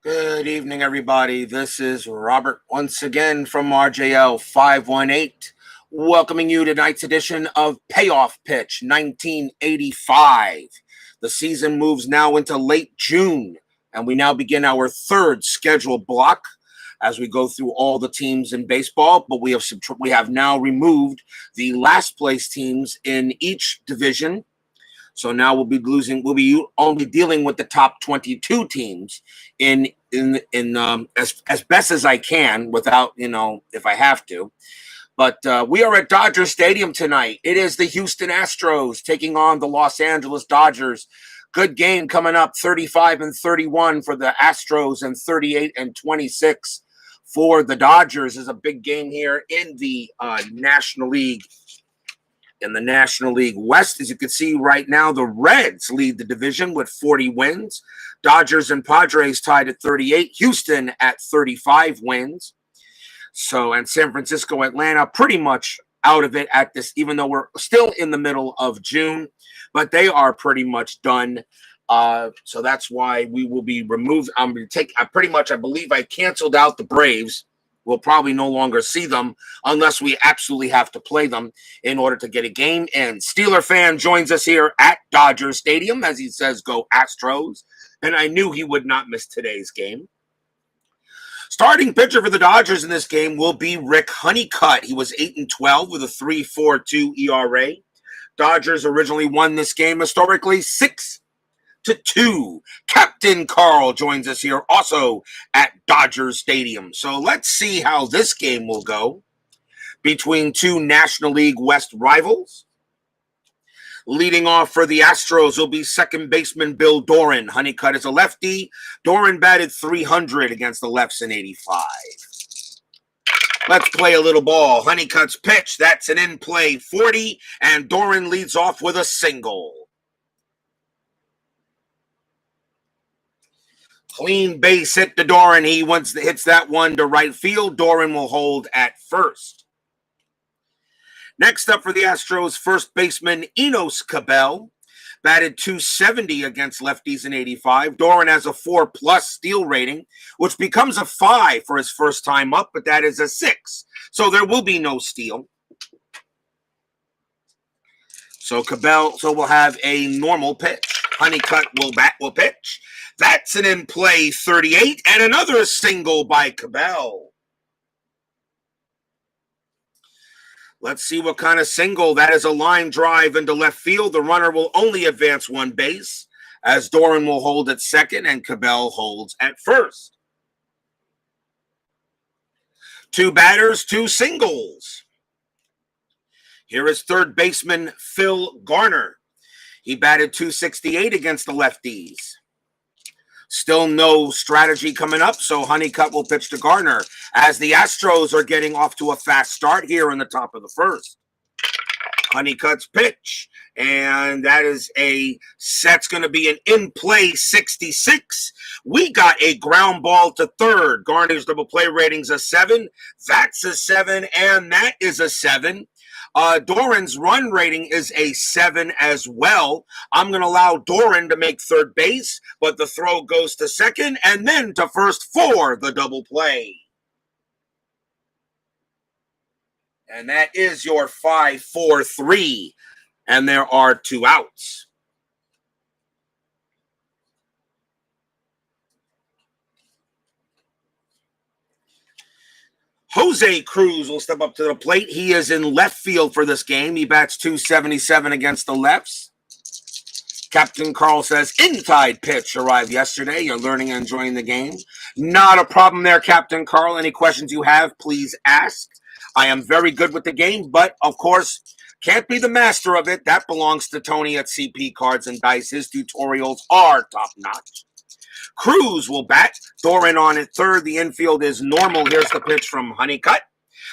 Good evening, everybody. This is Robert once again from RJL 518, welcoming you to tonight's edition of Payoff Pitch 1985. The season moves now into late June, and we now begin our third scheduled block as we go through all the teams in baseball. But we have now removed the last place teams in each division. So now we'll be only dealing with the top 22 teams in as best as I can without, if I have to. But we are at Dodger Stadium tonight. It is the Houston Astros taking on the Los Angeles Dodgers. Good game coming up, 35-31 for the Astros and 38-26 for the Dodgers. Is a big game here in the National League. In the National League West, as you can see right now, the Reds lead the division with 40 wins. Dodgers and Padres tied at 38. Houston at 35 wins. And San Francisco, Atlanta pretty much out of it at this, even though we're still in the middle of June, but they are pretty much done. So that's why we will be removed. I believe I canceled out the Braves. We'll probably no longer see them unless we absolutely have to play them in order to get a game in. Steeler fan joins us here at Dodger Stadium as he says, "Go Astros." And I knew he would not miss today's game. Starting pitcher for the Dodgers in this game will be Rick Honeycutt. He was 8-12 with a 3.42 ERA. Dodgers originally won this game historically 6-2. Captain Carl joins us here also at Dodger Stadium. So let's see how this game will go between two National League West rivals. Leading off for the Astros will be second baseman Bill Doran. Honeycutt is a lefty. Doran batted .300 against the lefts in 85. Let's play a little ball. Honeycutt's pitch. That's an in-play 40, and Doran leads off with a single. Clean base hit to Doran. He hits that one to right field. Doran will hold at first. Next up for the Astros, first baseman Enos Cabell. Batted .270 against lefties in 85. Doran has a 4+ steal rating, which becomes a 5 for his first time up, but that is a 6. So there will be no steal. So we'll have a normal pitch. Honeycutt will pitch. That's an in-play 38 and another single by Cabell. Let's see what kind of single. That is a line drive into left field. The runner will only advance one base as Doran will hold at second and Cabell holds at first. Two batters, two singles. Here is third baseman Phil Garner. He batted .268 against the lefties. Still no strategy coming up, so Honeycutt will pitch to Garner as the Astros are getting off to a fast start here in the top of the first. Honeycutt's pitch, and that's going to be an in-play 66. We got a ground ball to third. Garner's double play rating's a 7. That's a 7, and that is a 7. Doran's run rating is a 7 as well. I'm going to allow Doran to make third base, but the throw goes to second and then to first for the double play. And that is your 5-4-3, and there are 2 outs. Jose Cruz will step up to the plate. He is in left field for this game. He bats .277 against the lefts. Captain Carl says, inside pitch arrived yesterday. You're learning and enjoying the game. Not a problem there, Captain Carl. Any questions you have, please ask. I am very good with the game, but, of course, can't be the master of it. That belongs to Tony at CP Cards and Dice. His tutorials are top-notch. Cruz will bat. Doran on at third. The infield is normal. Here's the pitch from Honeycutt.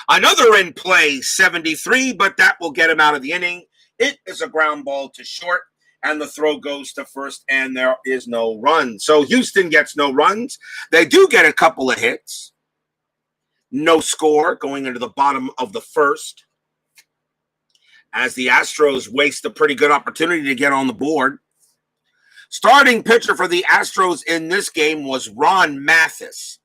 Another in play, 73, but that will get him out of the inning. It is a ground ball to short, and the throw goes to first, and there is no run. So Houston gets no runs. They do get a couple of hits. No score going into the bottom of the first as the Astros waste a pretty good opportunity to get on the board. Starting pitcher for the Astros in this game was Ron Mathis.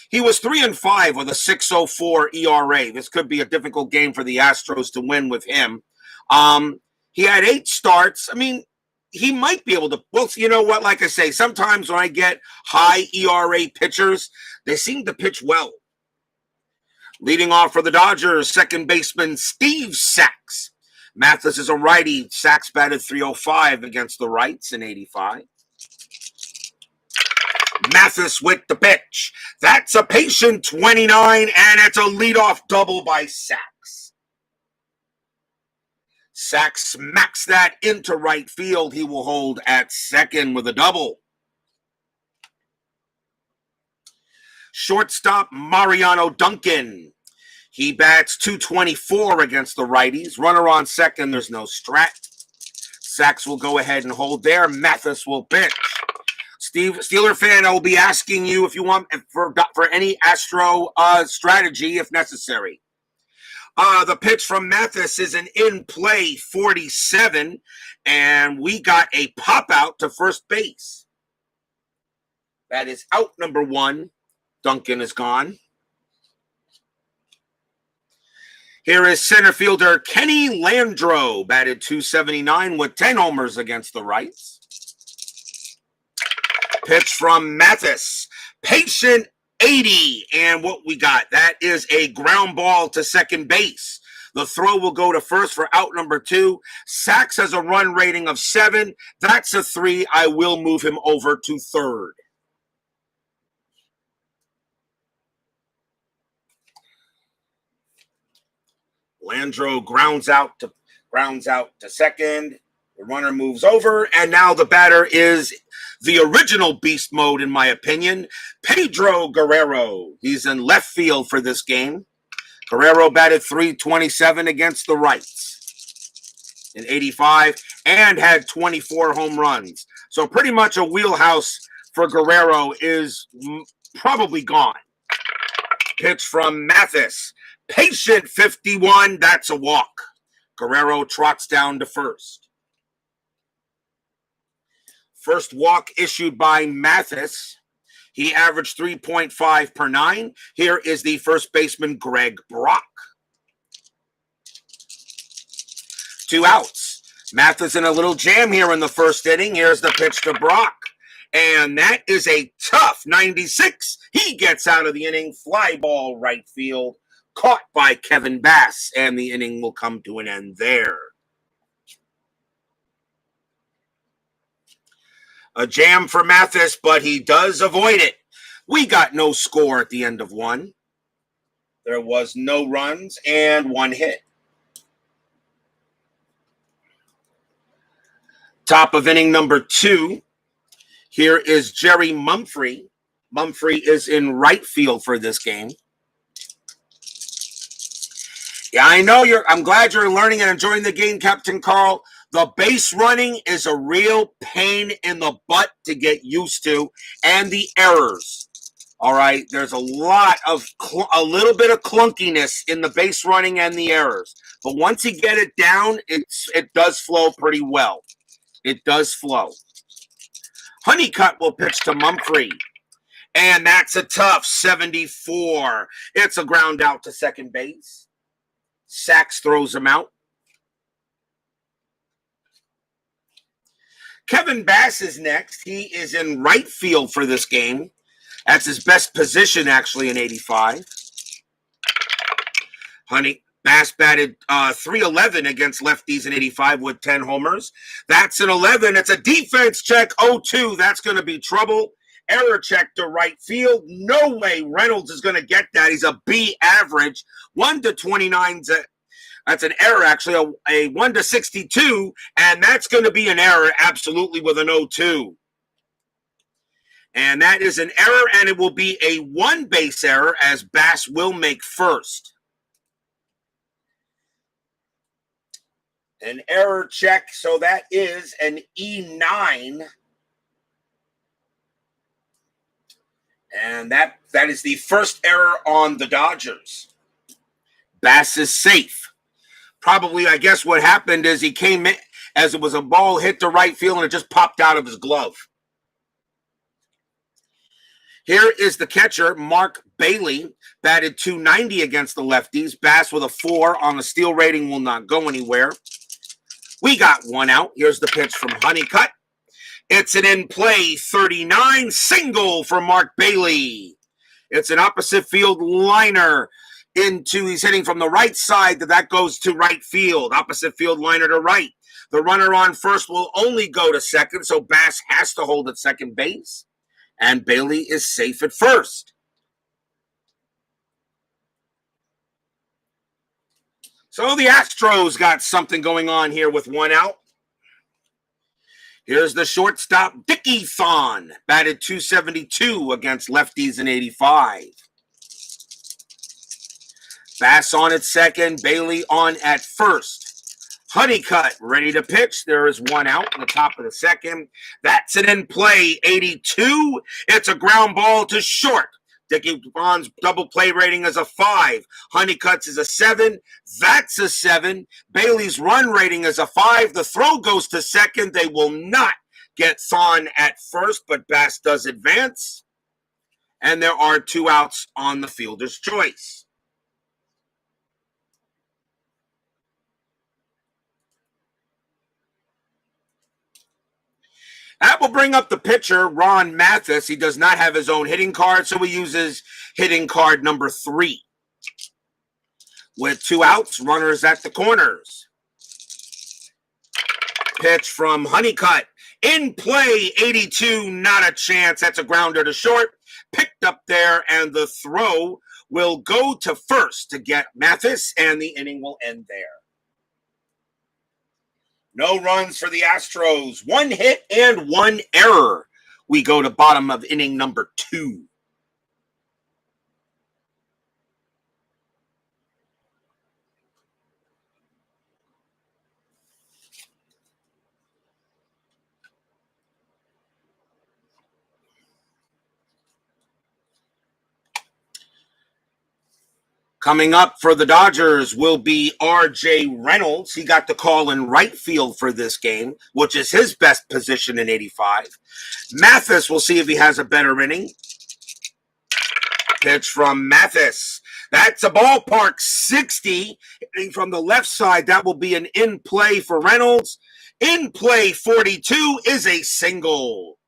He was 3-5 with a 6.04 ERA. This could be a difficult game for the Astros to win with him. He had 8 starts. I mean, he might be able to. Well, you know what? Like I say, sometimes when I get high ERA pitchers, they seem to pitch well. Leading off for the Dodgers, second baseman Steve Sax. Mathis is a righty. Sax batted 305 against the rights in 85. Mathis with the pitch. That's a patient 29, and it's a leadoff double by Sax. Sax smacks that into right field. He will hold at second with a double. Shortstop Mariano Duncan. He bats 224 against the righties. Runner on second. There's no strat. Sax will go ahead and hold there. Mathis will pitch. Steeler fan, I will be asking you if you want for any Astro strategy if necessary. The pitch from Mathis is an in-play 47, and we got a pop-out to first base. That is out number 1. Duncan is gone. Here is center fielder Kenny Landreau, batted 279 with 10 homers against the rights. Pitch from Mathis, patient 80, and what we got, that is a ground ball to second base. The throw will go to first for out number 2. Sax has a run rating of 7. That's a 3. I will move him over to third. Landreau grounds out to second. The runner moves over, and now the batter is the original beast mode, in my opinion, Pedro Guerrero. He's in left field for this game. Guerrero batted 327 against the rights in 85 and had 24 home runs. So pretty much a wheelhouse for Guerrero is probably gone. Pitch from Mathis. Patient 51, that's a walk. Guerrero trots down to first. First walk issued by Mathis. He averaged 3.5 per 9. Here is the first baseman, Greg Brock. 2 outs. Mathis in a little jam here in the first inning. Here's the pitch to Brock. And that is a tough 96. He gets out of the inning. Fly ball right field. Caught by Kevin Bass. And the inning will come to an end there. A jam for Mathis, but he does avoid it. We got no score at the end of 1. There was no runs and 1 hit. Top of inning number 2. Here is Jerry Mumphrey. Mumphrey is in right field for this game. Yeah, I know I'm glad you're learning and enjoying the game, Captain Carl. The base running is a real pain in the butt to get used to, and the errors. All right, there's a little bit of clunkiness in the base running and the errors. But once you get it down, it does flow pretty well. It does flow. Honeycutt will pitch to Mumphrey. And that's a tough 74. It's a ground out to second base. Sax throws him out. Kevin Bass is next. He is in right field for this game. That's his best position, actually, in 85. Bass batted 311 against lefties in 85 with 10 homers. That's an 11. It's a defense check, 0-2. That's going to be trouble. Error check to right field. No way Reynolds is going to get that. He's a B average. 1-29. That's an error, actually, a 1-62, and that's going to be an error, absolutely, with an 0-2. And that is an error, and it will be a 1-base error, as Bass will make first. An error check, so that is an E9. And that is the first error on the Dodgers. Bass is safe. Probably, I guess what happened is he came in, as it was a ball hit to right field and it just popped out of his glove. Here is the catcher, Mark Bailey, batted .290 against the lefties. Bass with a 4 on the steal rating will not go anywhere. We got one out. Here's the pitch from Honeycutt. It's an in-play 39 single for Mark Bailey. It's an opposite field liner he's hitting from the right side, that goes to right field. Opposite field liner to right. The runner on first will only go to second, so Bass has to hold at second base. And Bailey is safe at first. So the Astros got something going on here with one out. Here's the shortstop, Dickie Thon, batted .272 against lefties in 85. Bass on at second, Bailey on at first. Honeycutt ready to pitch. There is one out in the top of the second. That's an in-play 82. It's a ground ball to short. Dickie Thon's double play rating is a 5. Honeycutt's is a 7. That's a 7. Bailey's run rating is a 5. The throw goes to second. They will not get Thon at first, but Bass does advance. And there are 2 outs on the fielder's choice. That will bring up the pitcher, Ron Mathis. He does not have his own hitting card, so he uses hitting card number 3. With 2 outs, runners at the corners. Pitch from Honeycutt. In play, 82, not a chance. That's a grounder to short. Picked up there, and the throw will go to first to get Mathis, and the inning will end there. No runs for the Astros. 1 hit and 1 error. We go to bottom of inning number 2. Coming up for the Dodgers will be R.J. Reynolds. He got the call in right field for this game, which is his best position in 85. Mathis, we'll see if he has a better inning. Pitch from Mathis. That's a ballpark 60. Hitting from the left side, that will be an in-play for Reynolds. In-play 42 is a single.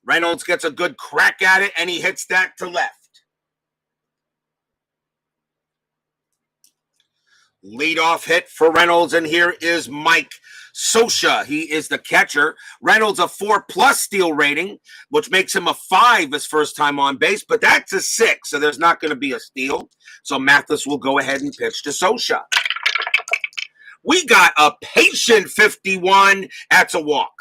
Reynolds gets a good crack at it, and he hits that to left. Leadoff hit for Reynolds, and here is Mike Scioscia. He is the catcher. Reynolds a 4+ steal rating, which makes him a 5 his first time on base, but that's a 6, so there's not going to be a steal. So Mathis will go ahead and pitch to Scioscia. We got a patient 51. That's a walk.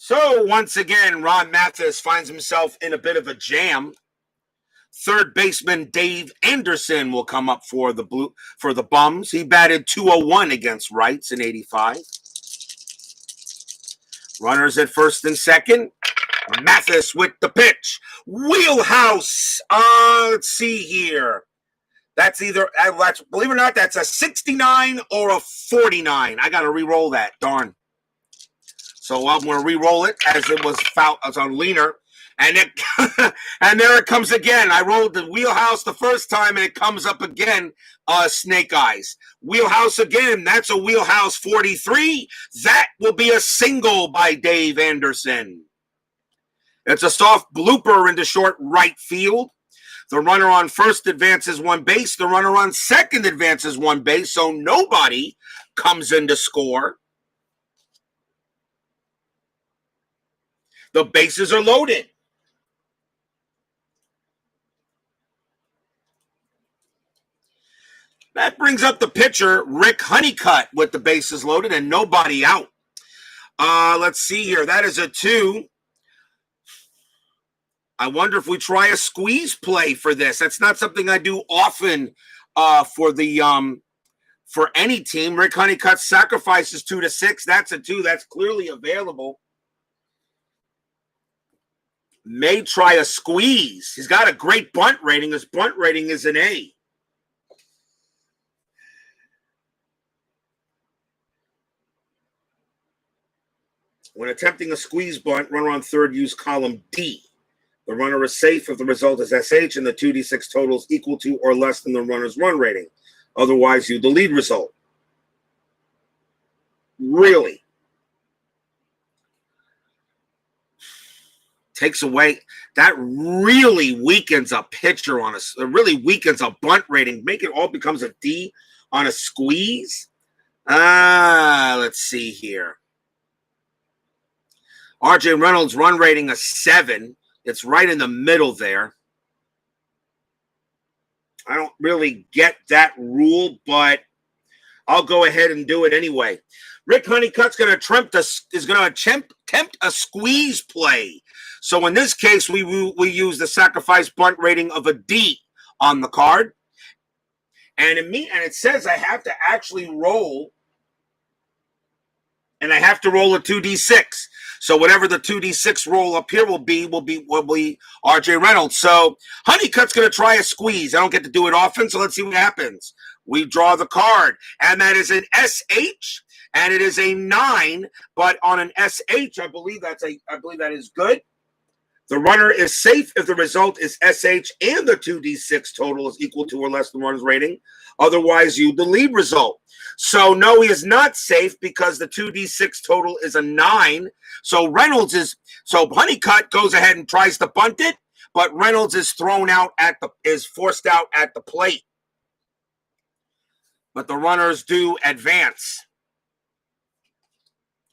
So once again, Ron Mathis finds himself in a bit of a jam. Third baseman Dave Anderson will come up for the Bums. He batted .201 against rights in 85. Runners at first and second. Mathis with the pitch. Wheelhouse. Let's see here. That's either, believe it or not, that's a 69 or a 49. I got to re-roll that. Darn. So I'm going to re-roll it as it was foul, as on leaner. And and there it comes again. I rolled the wheelhouse the first time, and it comes up again, snake eyes. Wheelhouse again. That's a wheelhouse 43. That will be a single by Dave Anderson. It's a soft blooper into short right field. The runner on first advances 1 base. The runner on second advances 1 base, so nobody comes in to score. The bases are loaded. That brings up the pitcher, Rick Honeycutt, with the bases loaded and nobody out. Let's see here. That is a 2. I wonder if we try a squeeze play for this. That's not something I do often for any team. Rick Honeycutt sacrifices 2 to 6. That's a 2. That's clearly available. May try a squeeze. He's got a great bunt rating. His bunt rating is an A. When attempting a squeeze bunt, runner on third, use column D. The runner is safe if the result is SH and the 2D6 total is equal to or less than the runner's run rating. Otherwise, you the lead result. Really? Takes away, that really weakens a pitcher on a, it really weakens a bunt rating. Make it all becomes a D on a squeeze. Let's see here. RJ Reynolds run rating a 7. It's right in the middle there. I don't really get that rule, but I'll go ahead and do it anyway. Rick Honeycutt's going to attempt a squeeze play. So in this case, we use the sacrifice bunt rating of a D on the card. And it says I have to actually roll, and I have to roll a 2D6. So whatever the 2D6 roll up here will be RJ Reynolds. So Honeycutt's going to try a squeeze. I don't get to do it often, so let's see what happens. We draw the card, and that is an SH, and it is a 9. But on an SH, I believe that is good. The runner is safe if the result is SH and the 2D6 total is equal to or less than runner's rating. Otherwise, you the lead result. So no, he is not safe because the 2D6 total is a 9. So Honeycutt goes ahead and tries to bunt it, but Reynolds is forced out at the plate. But the runners do advance.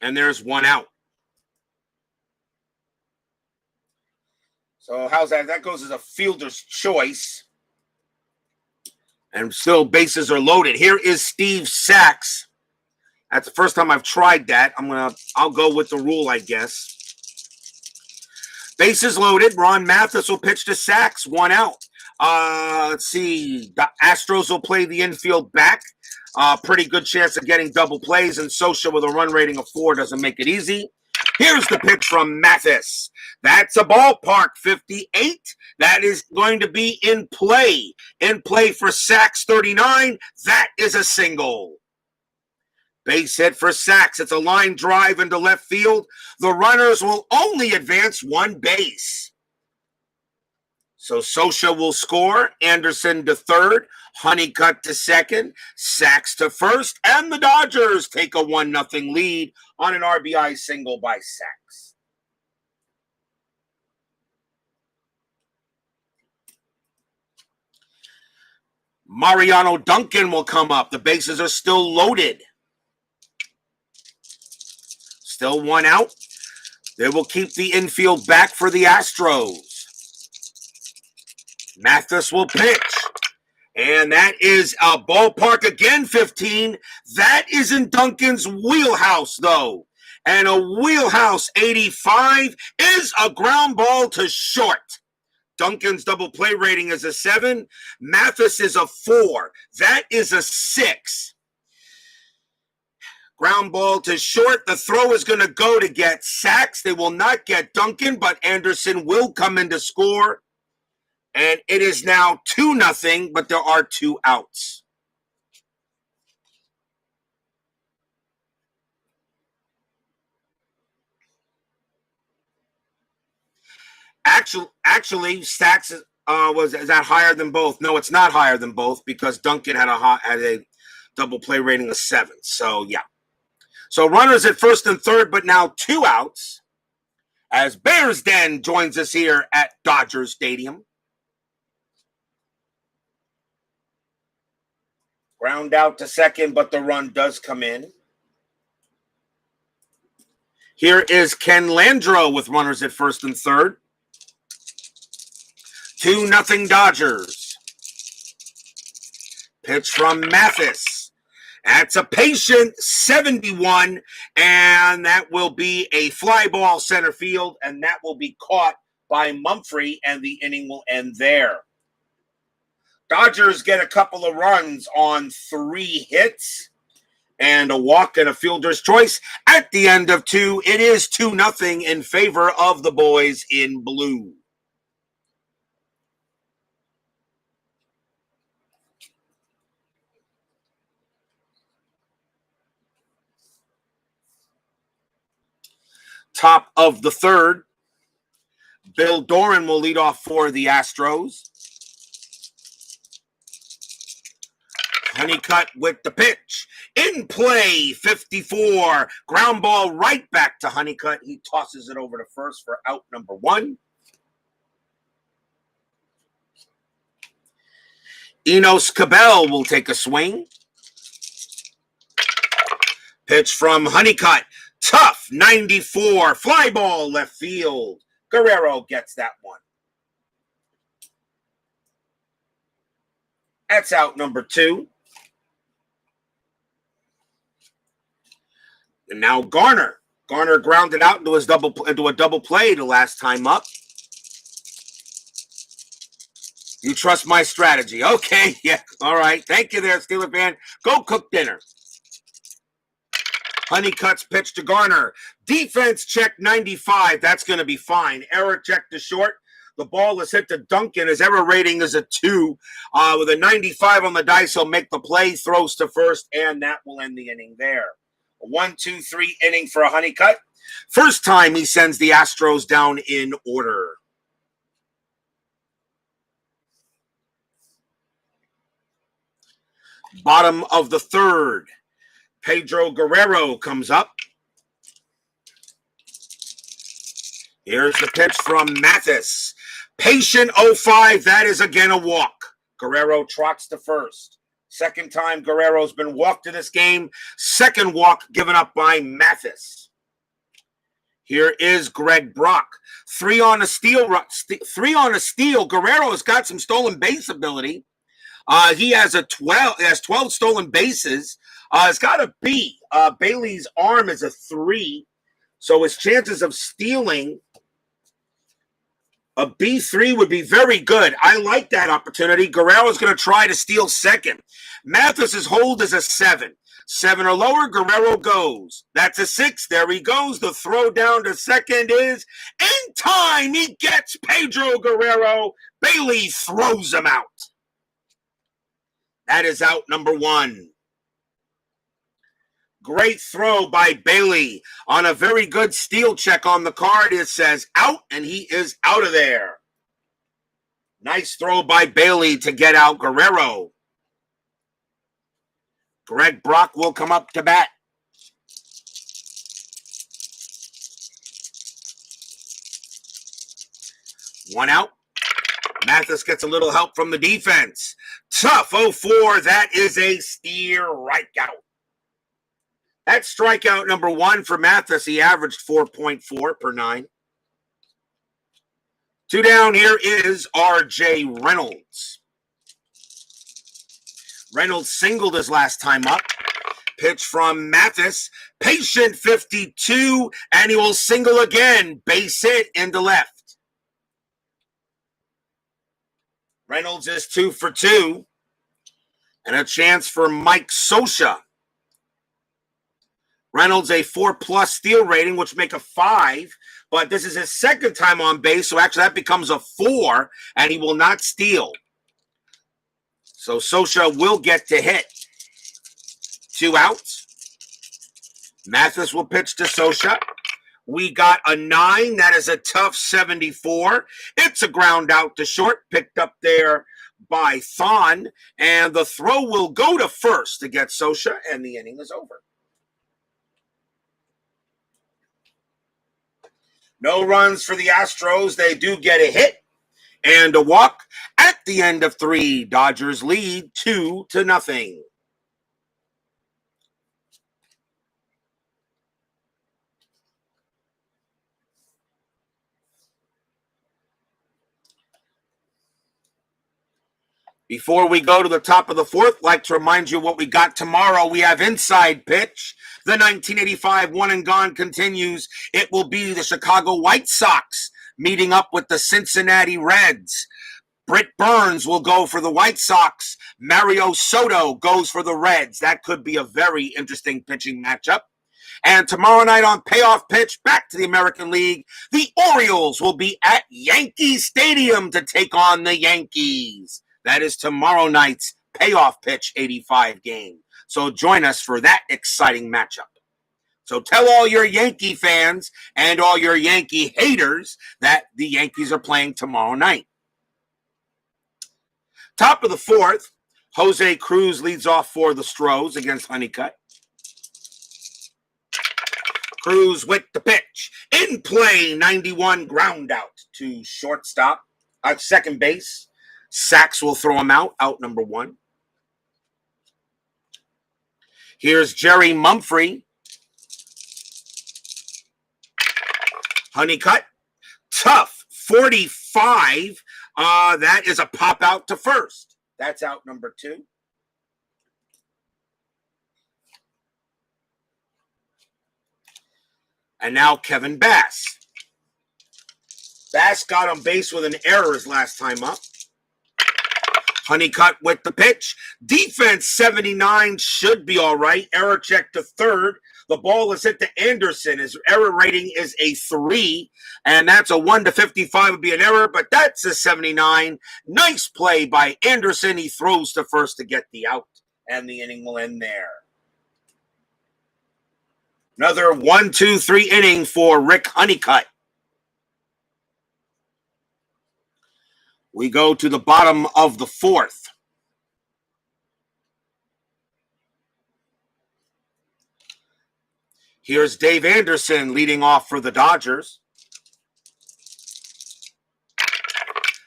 And there's one out. So how's that? That goes as a fielder's choice. And still bases are loaded. Here is Steve Sachs. That's the first time I've tried that. I'll go with the rule, I guess. Bases loaded. Ron Mathis will pitch to Sachs. One out. Let's see. The Astros will play the infield back. Pretty good chance of getting double plays. And Socha with a run rating of 4 doesn't make it easy. Here's the pitch from Mathis. That's a ballpark 58. That is going to be in play. In play for Sachs 39. That is a single. Base hit for Sachs. It's a line drive into left field. The runners will only advance one base. So Socha will score. Anderson to third. Honeycutt to second. Sachs to first. And the Dodgers take a 1-0 lead on an RBI single by Sachs. Mariano Duncan will come up. The bases are still loaded. Still one out. They will keep the infield back for the Astros. Mathis will pitch. And that is a ballpark again, 15. That is in Duncan's wheelhouse, though. And a wheelhouse 85 is a ground ball to short. Duncan's double play rating is a 7. Mathis is a 4. That is a 6. Ground ball to short. The throw is going to go to get Sachs. They will not get Duncan, but Anderson will come in to score. And it is now 2-0, but there are 2 outs. Actually, Sachs is that higher than both? No, it's not higher than both because Duncan had a double play rating of 7. So yeah. So runners at first and third, but now 2 outs. As Bears Den joins us here at Dodger Stadium. Ground out to second, but the run does come in. Here is Ken Landreau with runners at first and third. 2-0 Dodgers. Pitch from Mathis. That's a patient 71, and that will be a fly ball center field, and that will be caught by Mumphrey, and the inning will end there. Dodgers get a couple of runs on 3 hits, and a walk and a fielder's choice. At the end of 2, it is 2-0 in favor of the boys in blue. Top of the 3rd, Bill Doran will lead off for the Astros. Honeycutt with the pitch. In play, 54. Ground ball right back to Honeycutt. He tosses it over to first for out number 1. Enos Cabell will take a swing. Pitch from Honeycutt. Tough, 94. Fly ball left field. Guerrero gets that one. That's out number 2. And now Garner. Garner grounded out into a double play the last time up. You trust my strategy. Okay, yeah. All right. Thank you there, Steeler fan. Go cook dinner. Honeycutt's pitch to Garner. Defense check 95. That's going to be fine. Error check to short. The ball is hit to Duncan. His error rating is a 2. With a 95 on the dice, he'll make the play, throws to first, and that will end the inning there. A 1-2-3 inning for a Honeycutt. First time he sends the Astros down in order. Bottom of the 3rd. Pedro Guerrero comes up. Here's the pitch from Mathis. Patient 0-5. That is again a walk. Guerrero trots to first. Second time Guerrero's been walked in this game. Second walk given up by Mathis. Here is Greg Brock. 3 on a steal. 3 on a steal. Guerrero has got some stolen base ability. He has 12 stolen bases. It's got a B. Bailey's arm is a 3. So his chances of stealing a B3 would be very good. I like that opportunity. Guerrero's going to try to steal second. Mathis's hold is a 7. 7 or lower, Guerrero goes. That's a 6. There he goes. The throw down to second is in time. He gets Pedro Guerrero. Bailey throws him out. That is out number 1. Great throw by Bailey on a very good steal check on the card. It says out, and he is out of there. Nice throw by Bailey to get out Guerrero. Greg Brock will come up to bat. One out. Mathis gets a little help from the defense. Tough 0-4. That is a steer right out. That's strikeout number 1 for Mathis. He averaged 4.4 per 9. 2 down. Here is R.J. Reynolds. Reynolds singled his last time up. Pitch from Mathis. Patient 52, and he will single again. Base hit into left. Reynolds is 2 for 2. And a chance for Mike Scioscia. Reynolds a 4+ steal rating, which make a 5. But this is his second time on base, so actually that becomes a 4, and he will not steal. So Scioscia will get to hit. 2 outs. Mathis will pitch to Scioscia. We got a 9. That is a tough 74. It's a ground out to short, picked up there by Thon. And the throw will go to first to get Scioscia, and the inning is over. No runs for the Astros. They do get a hit and a walk. At the end of 3, Dodgers lead 2-0. Before we go to the top of the 4th, I'd like to remind you what we got tomorrow. We have Inside Pitch. The 1985 One and Gone continues. It will be the Chicago White Sox meeting up with the Cincinnati Reds. Britt Burns will go for the White Sox. Mario Soto goes for the Reds. That could be a very interesting pitching matchup. And tomorrow night on Payoff Pitch, back to the American League, the Orioles will be at Yankee Stadium to take on the Yankees. That is tomorrow night's Payoff Pitch 85 game. So join us for that exciting matchup. So tell all your Yankee fans and all your Yankee haters that the Yankees are playing tomorrow night. Top of the fourth, Jose Cruz leads off for the Stros against Honeycutt. Cruz with the pitch. In play, 91 ground out to shortstop. At second base, Sachs will throw him out number 1. Here's Jerry Mumphrey. Honeycutt. Tough, 45. That is a pop out to first. That's out number 2. And now Kevin Bass. Bass got on base with an error his last time up. Honeycutt with the pitch. Defense 79 should be all right. Error check to third. The ball is hit to Anderson. His error rating is a 3, and that's a 1 to 55 would be an error, but that's a 79. Nice play by Anderson. He throws to first to get the out, and the inning will end there. Another 1-2-3 inning for Rick Honeycutt. We go to the bottom of the fourth. Here's Dave Anderson leading off for the Dodgers.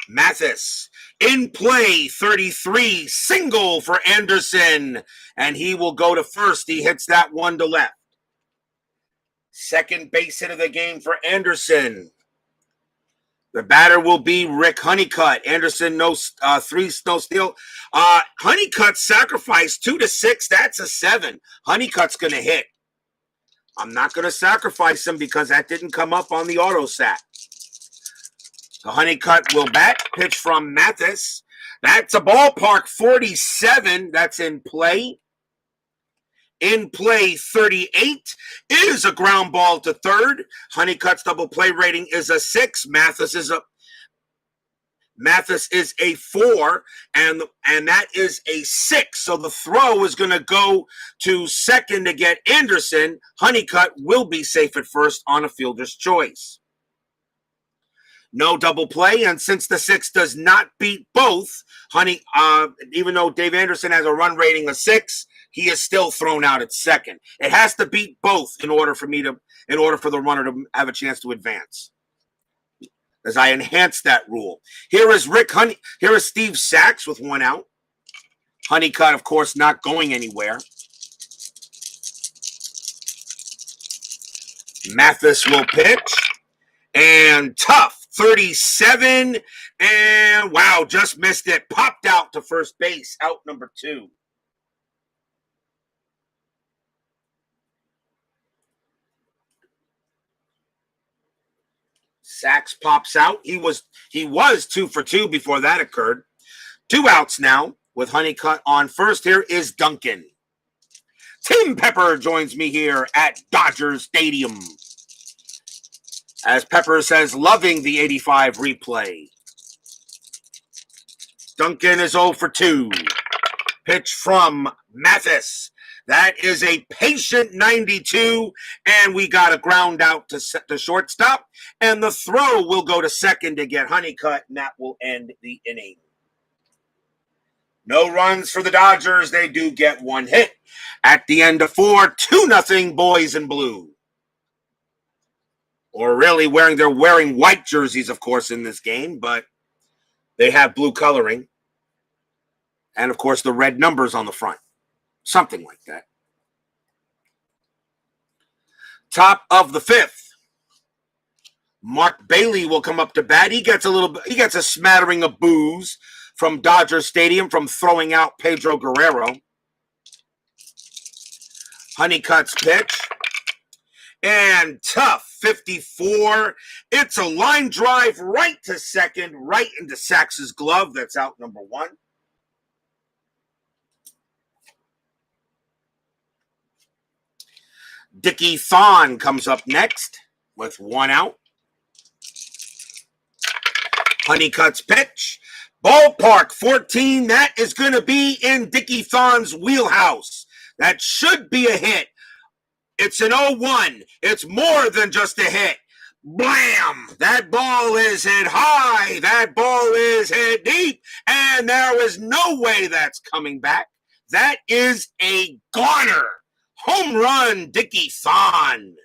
Mathis in play, 33, single for Anderson, and he will go to first. He hits that one to left. Second base hit of the game for Anderson. The batter will be Rick Honeycutt. Anderson, no 3, no steal. Honeycutt sacrificed 2 to 6. That's a 7. Honeycutt's going to hit. I'm not going to sacrifice him because that didn't come up on the auto sat. The Honeycutt will bat. Pitch from Mathis. That's a ballpark 47. That's in play. In play 38 is a ground ball to third. Honeycutt's double play rating is a 6. Mathis is a 4, and that is a 6. So the throw is going to go to second to get Anderson. Honeycutt will be safe at first on a fielder's choice. No double play, and since the 6 does not beat both, even though Dave Anderson has a run rating of 6, he is still thrown out at second. It has to beat both in order for the runner to have a chance to advance. As I enhance that rule. Here is Steve Sachs with 1 out. Honeycutt, of course, not going anywhere. Mathis will pitch. And tough. 37. And wow, just missed it. Popped out to first base. Out number 2. Sachs pops out. He was 2 for 2 before that occurred. 2 outs now with Honeycutt on first. Here is Duncan. Tim Pepper joins me here at Dodger Stadium. As Pepper says, loving the 85 replay. Duncan is 0 for 2. Pitch from Mathis. That is a patient 92, and we got a ground out to shortstop, and the throw will go to second to get Honeycutt, and that will end the inning. No runs for the Dodgers. They do get 1 hit. At the end of 4, 2-0 boys in blue. Or really they're wearing white jerseys, of course, in this game, but they have blue coloring. And, of course, the red numbers on the front. Something like that. Top of the 5th. Mark Bailey will come up to bat. He gets a smattering of boos from Dodger Stadium from throwing out Pedro Guerrero. Honeycutt's pitch. And tough. 54. It's a line drive right to second, right into Sax's glove. That's out number 1. Dickie Thon comes up next with 1 out. Honeycutt's pitch. Ballpark 14. That is going to be in Dickie Thon's wheelhouse. That should be a hit. It's an 0-1. It's more than just a hit. Blam! That ball is hit high. That ball is hit deep. And there is no way that's coming back. That is a goner. Home run, Dickie Thon.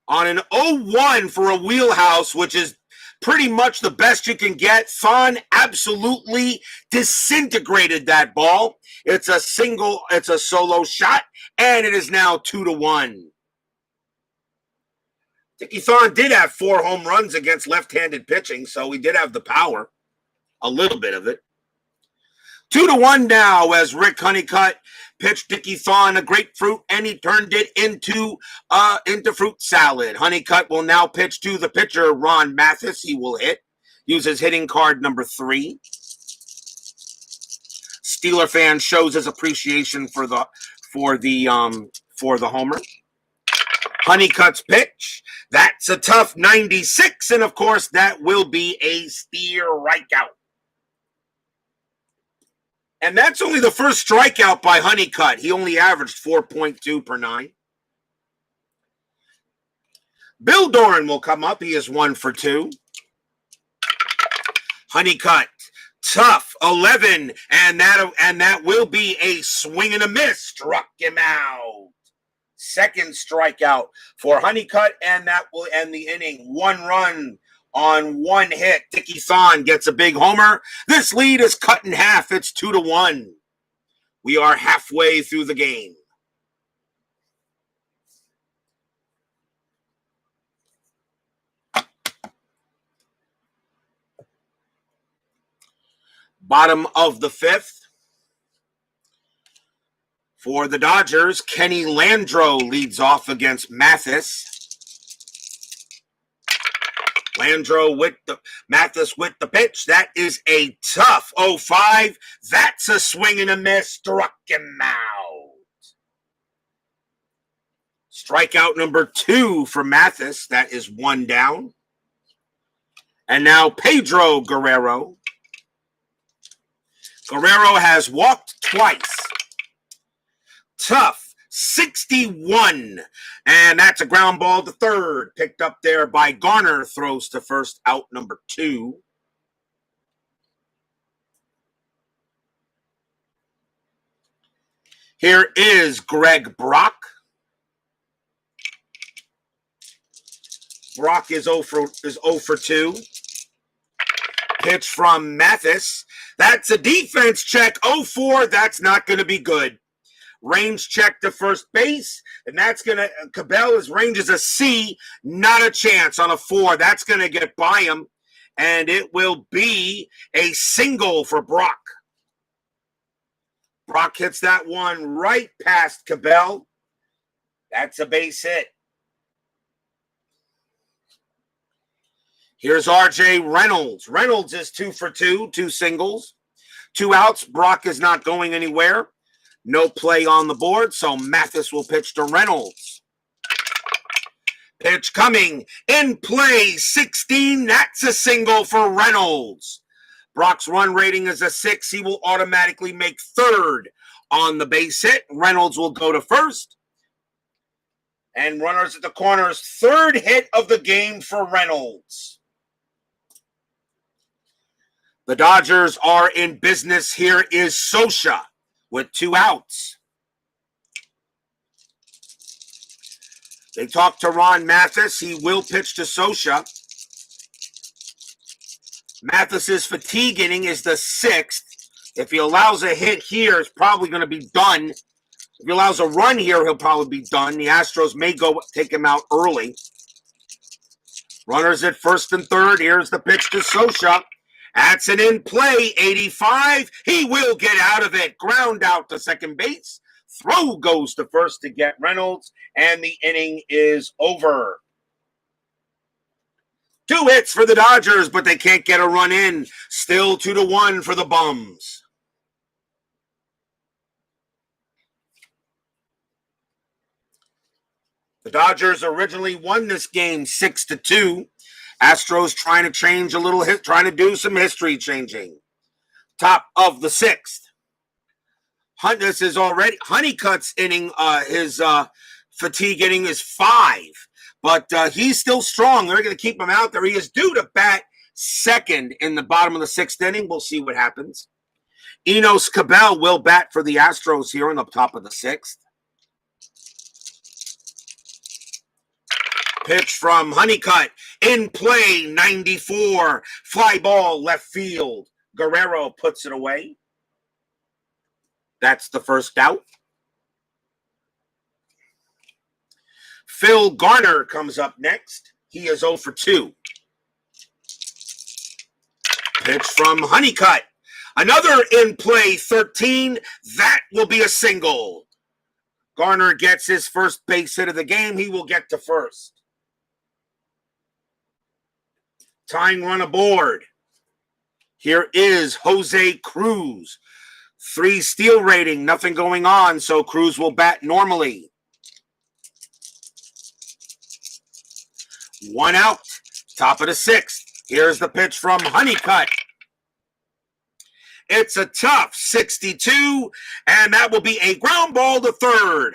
On an 0-1 for a wheelhouse, which is pretty much the best you can get, Thon absolutely disintegrated that ball. It's a solo shot, and it is now 2-1. Dickie Thon did have 4 home runs against left-handed pitching, so he did have the power, a little bit of it. 2-1 now as Rick Honeycutt pitched Dickie Thon a grapefruit, and he turned it into fruit salad. Honeycutt will now pitch to the pitcher, Ron Mathis. He will hit. Uses hitting card number 3. Steeler fan shows his appreciation for the homer. Honeycutt's pitch. That's a tough 96, and of course that will be a strikeout. And that's only the first strikeout by Honeycutt. He only averaged 4.2 per 9. Bill Doran will come up. He is 1 for 2. Honeycutt, tough 11, and that will be a swing and a miss. Struck him out. Second strikeout for Honeycutt, and that will end the inning. 1 run on 1 hit. Dickie Thon gets a big homer. This lead is cut in half. It's 2-1. We are halfway through the game. Bottom of the 5th. For the Dodgers, Kenny Landreau leads off against Mathis. Mathis with the pitch. That is a tough 0-5. That's a swing and a miss. Struck him out. Strikeout number 2 for Mathis. That is 1 down. And now Pedro Guerrero. Guerrero has walked twice. Tough 61, and that's a ground ball to third, picked up there by Garner. Throws to first, out number 2. Here is Greg Brock. Brock is 0 for 2. Pitch from Mathis. That's a defense check. 0-4. That's not going to be good. Range check to first base, and that's going to, Cabela's range is a C, not a chance on a 4. That's going to get by him, and it will be a single for Brock. Brock hits that one right past Cabell. That's a base hit. Here's R.J. Reynolds. Reynolds is 2 for 2, 2 singles. 2 outs. Brock is not going anywhere. No play on the board, so Mathis will pitch to Reynolds. Pitch coming. In play, 16. That's a single for Reynolds. Brock's run rating is a 6. He will automatically make third on the base hit. Reynolds will go to first. And runners at the corners. Third hit of the game for Reynolds. The Dodgers are in business. Here is Sosha with 2 outs. They talk to Ron Mathis. He will pitch to Sosha. Mathis's fatigue inning is the 6th. If he allows a hit here, it's probably going to be done. If he allows a run here, he'll probably be done. The Astros may go take him out early. Runners at first and third. Here's the pitch to Sosha. That's an in-play, 85. He will get out of it. Ground out to second base. Throw goes to first to get Reynolds, and the inning is over. 2 hits for the Dodgers, but they can't get a run in. Still 2-1 for the Bums. The Dodgers originally won this game 6-2. Astros trying to change a little, trying to do some history changing. Top of the 6th. This is already Honeycutt's inning. His fatigue inning is 5, but he's still strong. They're going to keep him out there. He is due to bat second in the bottom of the 6th inning. We'll see what happens. Enos Cabell will bat for the Astros here in the top of the 6th. Pitch from Honeycutt. In play, 94. Fly ball left field. Guerrero puts it away. That's the first out. Phil Garner comes up next. He is 0 for 2. Pitch from Honeycutt. Another in play, 13. That will be a single. Garner gets his first base hit of the game. He will get to first. Tying run aboard. Here is Jose Cruz. 3 steal rating, nothing going on, so Cruz will bat normally. 1 out, top of the 6th. Here's the pitch from Honeycutt. It's a tough 62, and that will be a ground ball to third.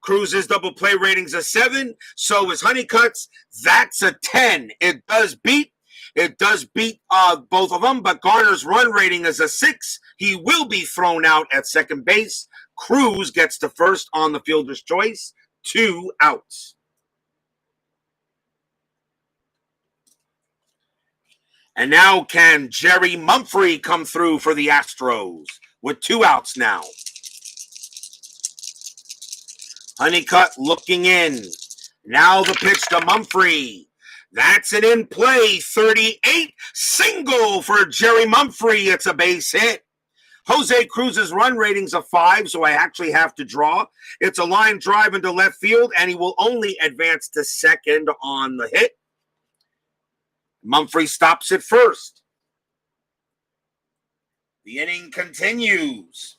Cruz's double play rating's a 7, so is Honeycutt's. That's a 10. It does beat both of them, but Garner's run rating is a 6. He will be thrown out at second base. Cruz gets to first on the fielder's choice. 2 outs. And now can Jerry Mumphrey come through for the Astros with 2 outs now. Honeycutt looking in. Now the pitch to Mumphrey. That's an in-play, 38, single for Jerry Mumphrey. It's a base hit. Jose Cruz's run rating's a 5, so I actually have to draw. It's a line drive into left field, and he will only advance to second on the hit. Mumphrey stops at first. The inning continues.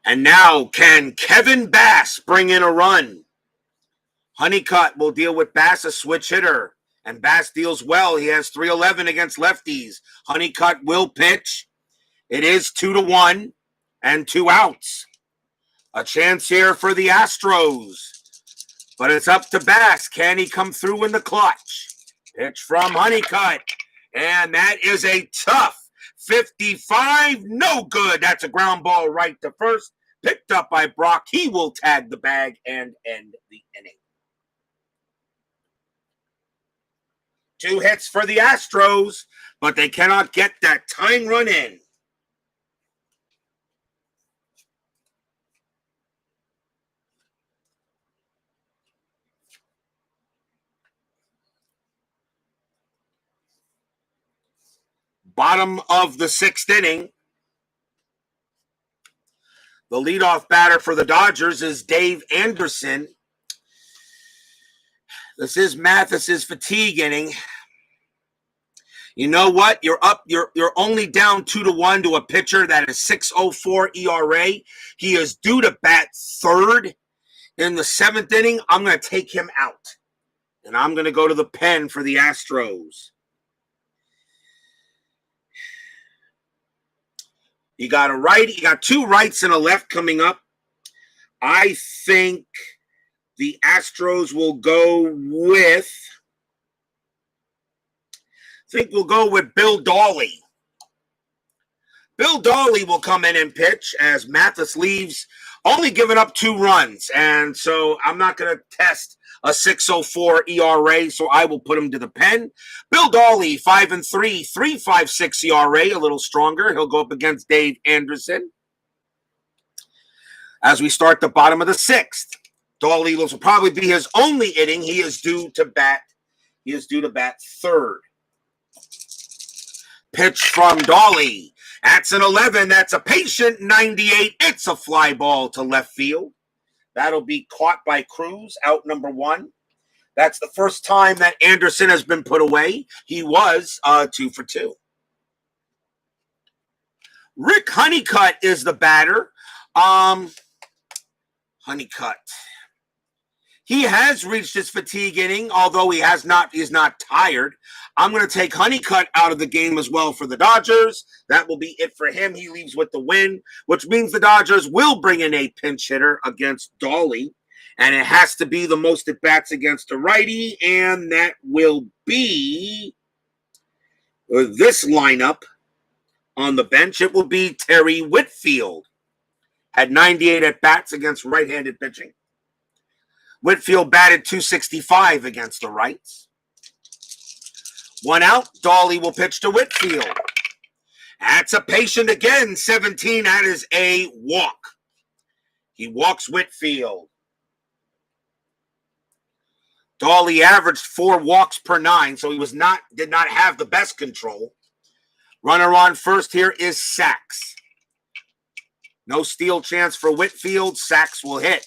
And now can Kevin Bass bring in a run? Honeycutt will deal with Bass, a switch hitter. And Bass deals well. He has 311 against lefties. Honeycutt will pitch. It is 2-1 and 2 outs. A chance here for the Astros. But it's up to Bass. Can he come through in the clutch? Pitch from Honeycutt. And that is a tough 55. No good. That's a ground ball right to first. Picked up by Brock. He will tag the bag and end the inning. 2 hits for the Astros, but they cannot get that tying run in. Bottom of the 6th inning. The leadoff batter for the Dodgers is Dave Anderson. This is Mathis's fatigue inning. You know what? You're up. You're only down 2-1 to a pitcher that is 6.04 ERA. He is due to bat third in the 7th inning. I'm going to take him out, and I'm going to go to the pen for the Astros. You got a right. You got 2 rights and a left coming up. I think the Astros will go with. We'll go with Bill Dawley. Bill Dawley will come in and pitch as Mathis leaves, only giving up 2 runs. And so I'm not going to test a 6.04 ERA, so I will put him to the pen. Bill Dawley, 5-3, 3.56 ERA, a little stronger. He'll go up against Dave Anderson. As we start the bottom of the 6th, Dawley will probably be his only inning. He is due to bat third. Pitch from Dolly. That's an 11. That's a patient 98. It's a fly ball to left field. That'll be caught by Cruz, out number 1. That's the first time that Anderson has been put away. He was 2 for 2. Rick Honeycutt is the batter. Honeycutt. He has reached his fatigue inning, although he's not tired. I'm going to take Honeycutt out of the game as well for the Dodgers. That will be it for him. He leaves with the win, which means the Dodgers will bring in a pinch hitter against Dolly. And it has to be the most at-bats against a righty, and that will be this lineup on the bench. It will be Terry Whitfield. Had 98 at-bats against right-handed pitching. Whitfield batted .265 against the rights. 1 out. Dolly will pitch to Whitfield. That's a patient again. 17. That is a walk. He walks Whitfield. Dolly averaged 4 walks per 9, so he did not have the best control. Runner on first here is Sachs. No steal chance for Whitfield. Sachs will hit.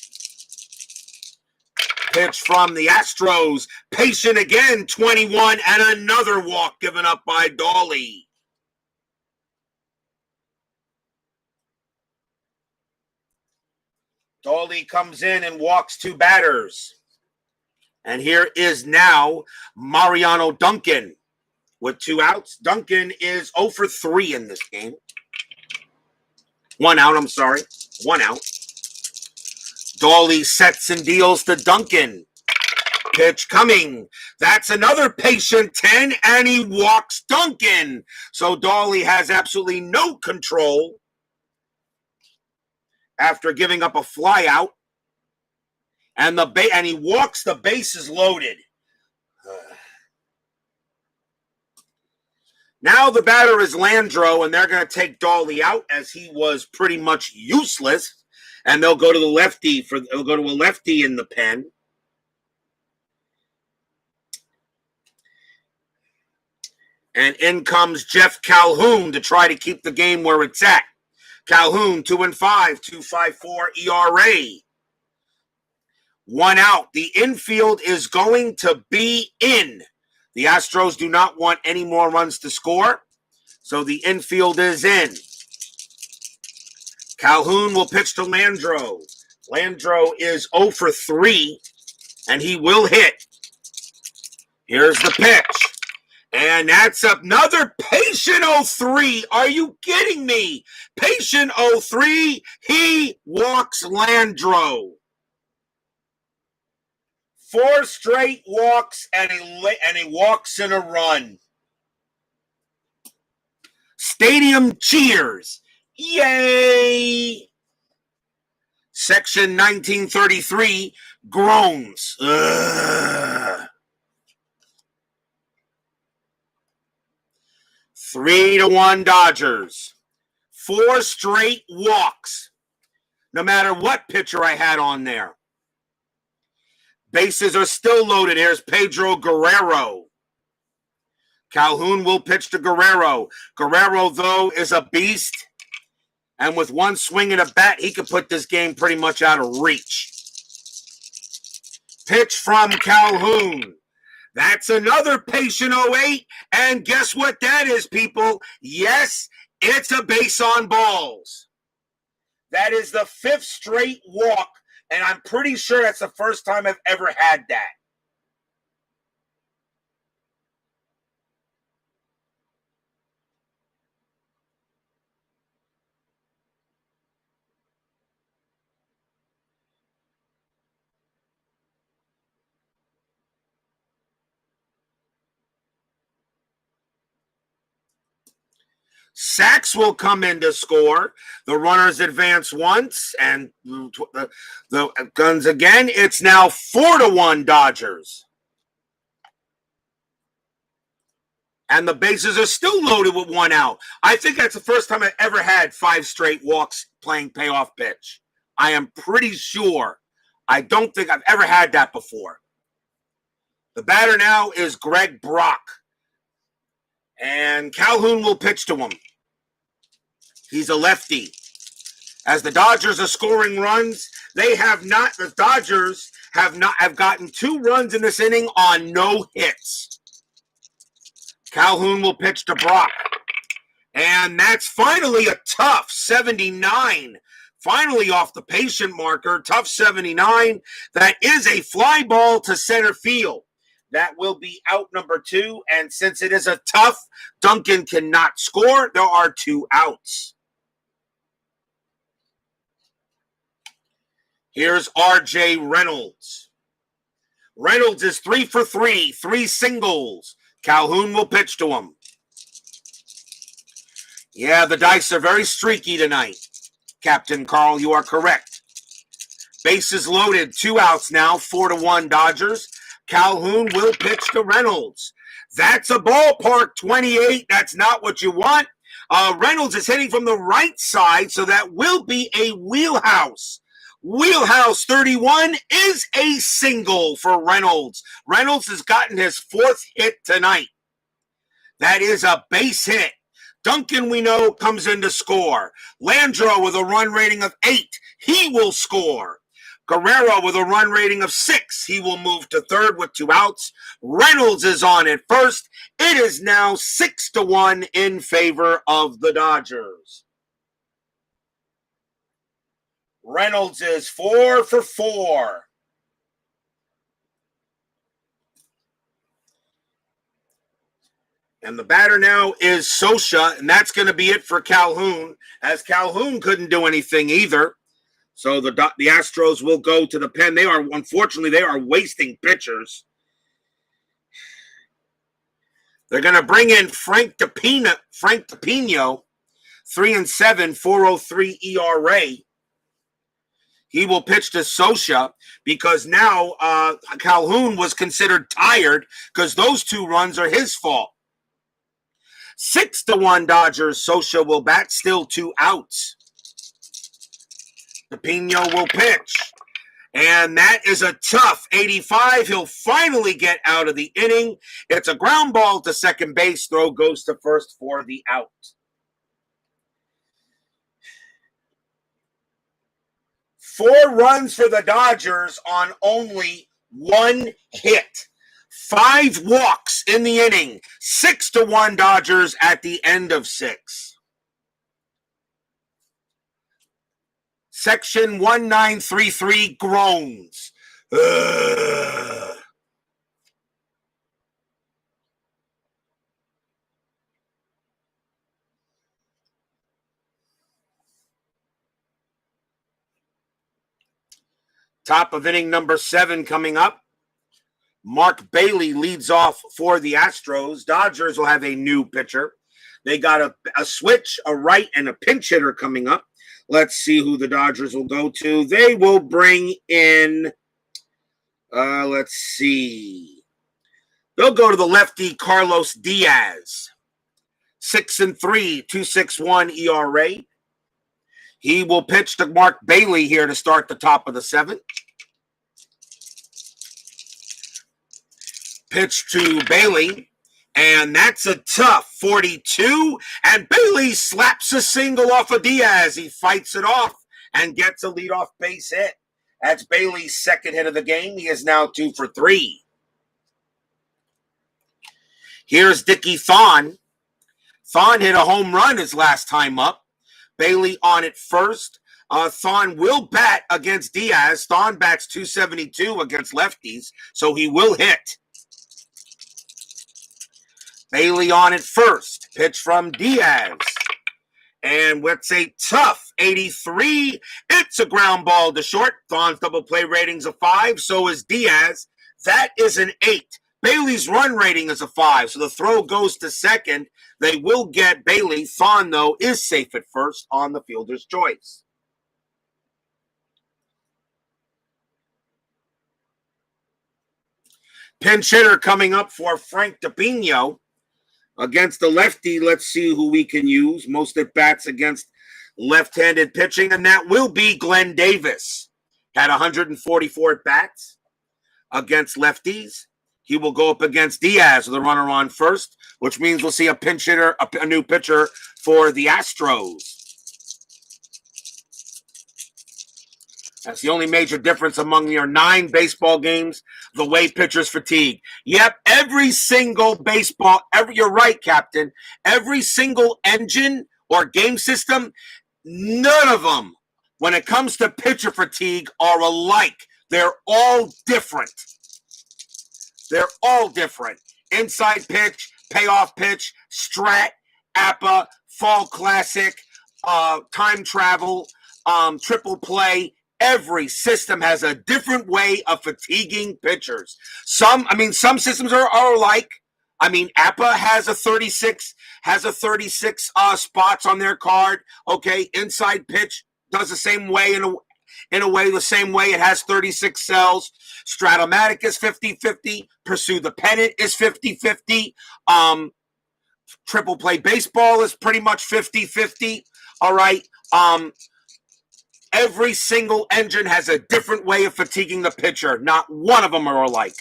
Pitch from the Astros. Patient again, 21, and another walk given up by Dolly. Dolly comes in and walks 2 batters. And here is now Mariano Duncan with 2 outs. Duncan is 0 for 3 in this game. 1 out, I'm sorry. 1 out. Dolly sets and deals to Duncan. Pitch coming. That's another patient 10, and he walks Duncan. So Dolly has absolutely no control after giving up a fly out. And he walks the bases loaded. Now the batter is Landro, and they're going to take Dolly out as he was pretty much useless. And they'll go to the lefty they'll go to a lefty in the pen. And in comes Jeff Calhoun to try to keep the game where it's at. Calhoun, 2-5, 2.54 ERA. 1 out. The infield is going to be in. The Astros do not want any more runs to score, so the infield is in. Calhoun will pitch to Landro. Landro is 0 for 3, and he will hit. Here's the pitch. And that's another patient 0-3. Are you kidding me? Patient 0-3. He walks Landro. 4 straight walks, and he walks in a run. Stadium cheers. Yay! Section 1933 groans. Ugh. 3-1 Dodgers. 4 straight walks. No matter what pitcher I had on there. Bases are still loaded. Here's Pedro Guerrero. Calhoun will pitch to Guerrero. Guerrero, though, is a beast. And with 1 swing and a bat, he could put this game pretty much out of reach. Pitch from Calhoun. That's another patient 08. And guess what that is, people? Yes, it's a base on balls. That is the 5th straight walk. And I'm pretty sure that's the first time I've ever had that. Sachs will come in to score. The runners advance once, and the guns again. It's now 4-1 Dodgers. And the bases are still loaded with 1 out. I think that's the first time I've ever had 5 straight walks playing payoff pitch. I am pretty sure. I don't think I've ever had that before. The batter now is Greg Brock. And Calhoun will pitch to him. He's a lefty. As the Dodgers are scoring runs, the Dodgers have gotten 2 runs in this inning on no hits. Calhoun will pitch to Brock. And that's finally a tough 79. Finally off the patient marker, tough 79. That is a fly ball to center field. That will be out number 2. And since it is a tough, Duncan cannot score. There are 2 outs. Here's R.J. Reynolds. Reynolds is 3 for 3, 3 singles. Calhoun will pitch to him. Yeah, the dice are very streaky tonight. Captain Carl, you are correct. Bases loaded, 2 outs now, 4-1 Dodgers. Calhoun will pitch to Reynolds. That's a ballpark 28. That's not what you want. Reynolds is hitting from the right side, so that will be a wheelhouse. Wheelhouse 31 is a single for Reynolds. Reynolds has gotten his 4th hit tonight. That is a base hit. Duncan, we know, comes in to score. Landreau with a run rating of 8. He will score. Guerrero with a run rating of 6. He will move to third with 2 outs. Reynolds is on at first. It is now 6-1 in favor of the Dodgers. Reynolds is 4 for 4. And the batter now is Socha, and that's going to be it for Calhoun, as Calhoun couldn't do anything either. So the Astros will go to the pen. Unfortunately, they are wasting pitchers. They're going to bring in Frank DePino, 3-7, 4.03 ERA. He will pitch to Socha because now Calhoun was considered tired because those 2 runs are his fault. 6-1 Dodgers. Socha will bat, still 2 outs. DePino will pitch. And that is a tough 85. He'll finally get out of the inning. It's a ground ball to second base. Throw goes to first for the out. Four runs for the Dodgers on only 1 hit. 5 walks in the inning. 6-1 Dodgers at the end of 6. Section 1933 groans. Ugh. Top of inning number 7 coming up. Mark Bailey leads off for the Astros. Dodgers will have a new pitcher. They got a switch, a right, and a pinch hitter coming up. Let's see who the Dodgers will go to. They will bring in, let's see. They'll go to the lefty Carlos Diaz. 6-3, 2.61 ERA. He will pitch to Mark Bailey here to start the top of the 7th. Pitch to Bailey, and that's a tough 42, and Bailey slaps a single off of Diaz. He fights it off and gets a leadoff base hit. That's Bailey's 2nd hit of the game. He is now 2 for 3. Here's Dickie Thon. Thon hit a home run his last time up. Bailey on it first. Thon will bat against Diaz. Thon bats 272 against lefties, so he will hit. Bailey on it first. Pitch from Diaz. And what's a tough 83. It's a ground ball to short. Thon's double play rating's a 5. So is Diaz. That is an 8. Bailey's run rating is a 5. So the throw goes to second. They will get Bailey. Thon, though, is safe at first on the fielder's choice. Pinch hitter coming up for Frank DePino. Against the lefty, let's see who we can use. Most at bats against left-handed pitching, and that will be Glenn Davis. Had 144 at bats against lefties. He will go up against Diaz with a runner on first, which means we'll see a pinch hitter, a new pitcher for the Astros. That's the only major difference among your 9 baseball games, the way pitchers fatigue. Yep, every single baseball, you're right, Captain. Every single engine or game system, none of them, when it comes to pitcher fatigue, are alike. They're all different. They're all different. Inside pitch, payoff pitch, strat, APA, fall classic, time travel, triple play. Every system has a different way of fatiguing pitchers. Some systems are alike. APA has a 36 spots on their card. Okay, inside pitch does the same way the same way it has 36 cells. Stratomatic is 50-50. Pursue the Pennant is 50-50. Triple play baseball is pretty much 50-50. All right. Every single engine has a different way of fatiguing the pitcher. Not one of them are alike.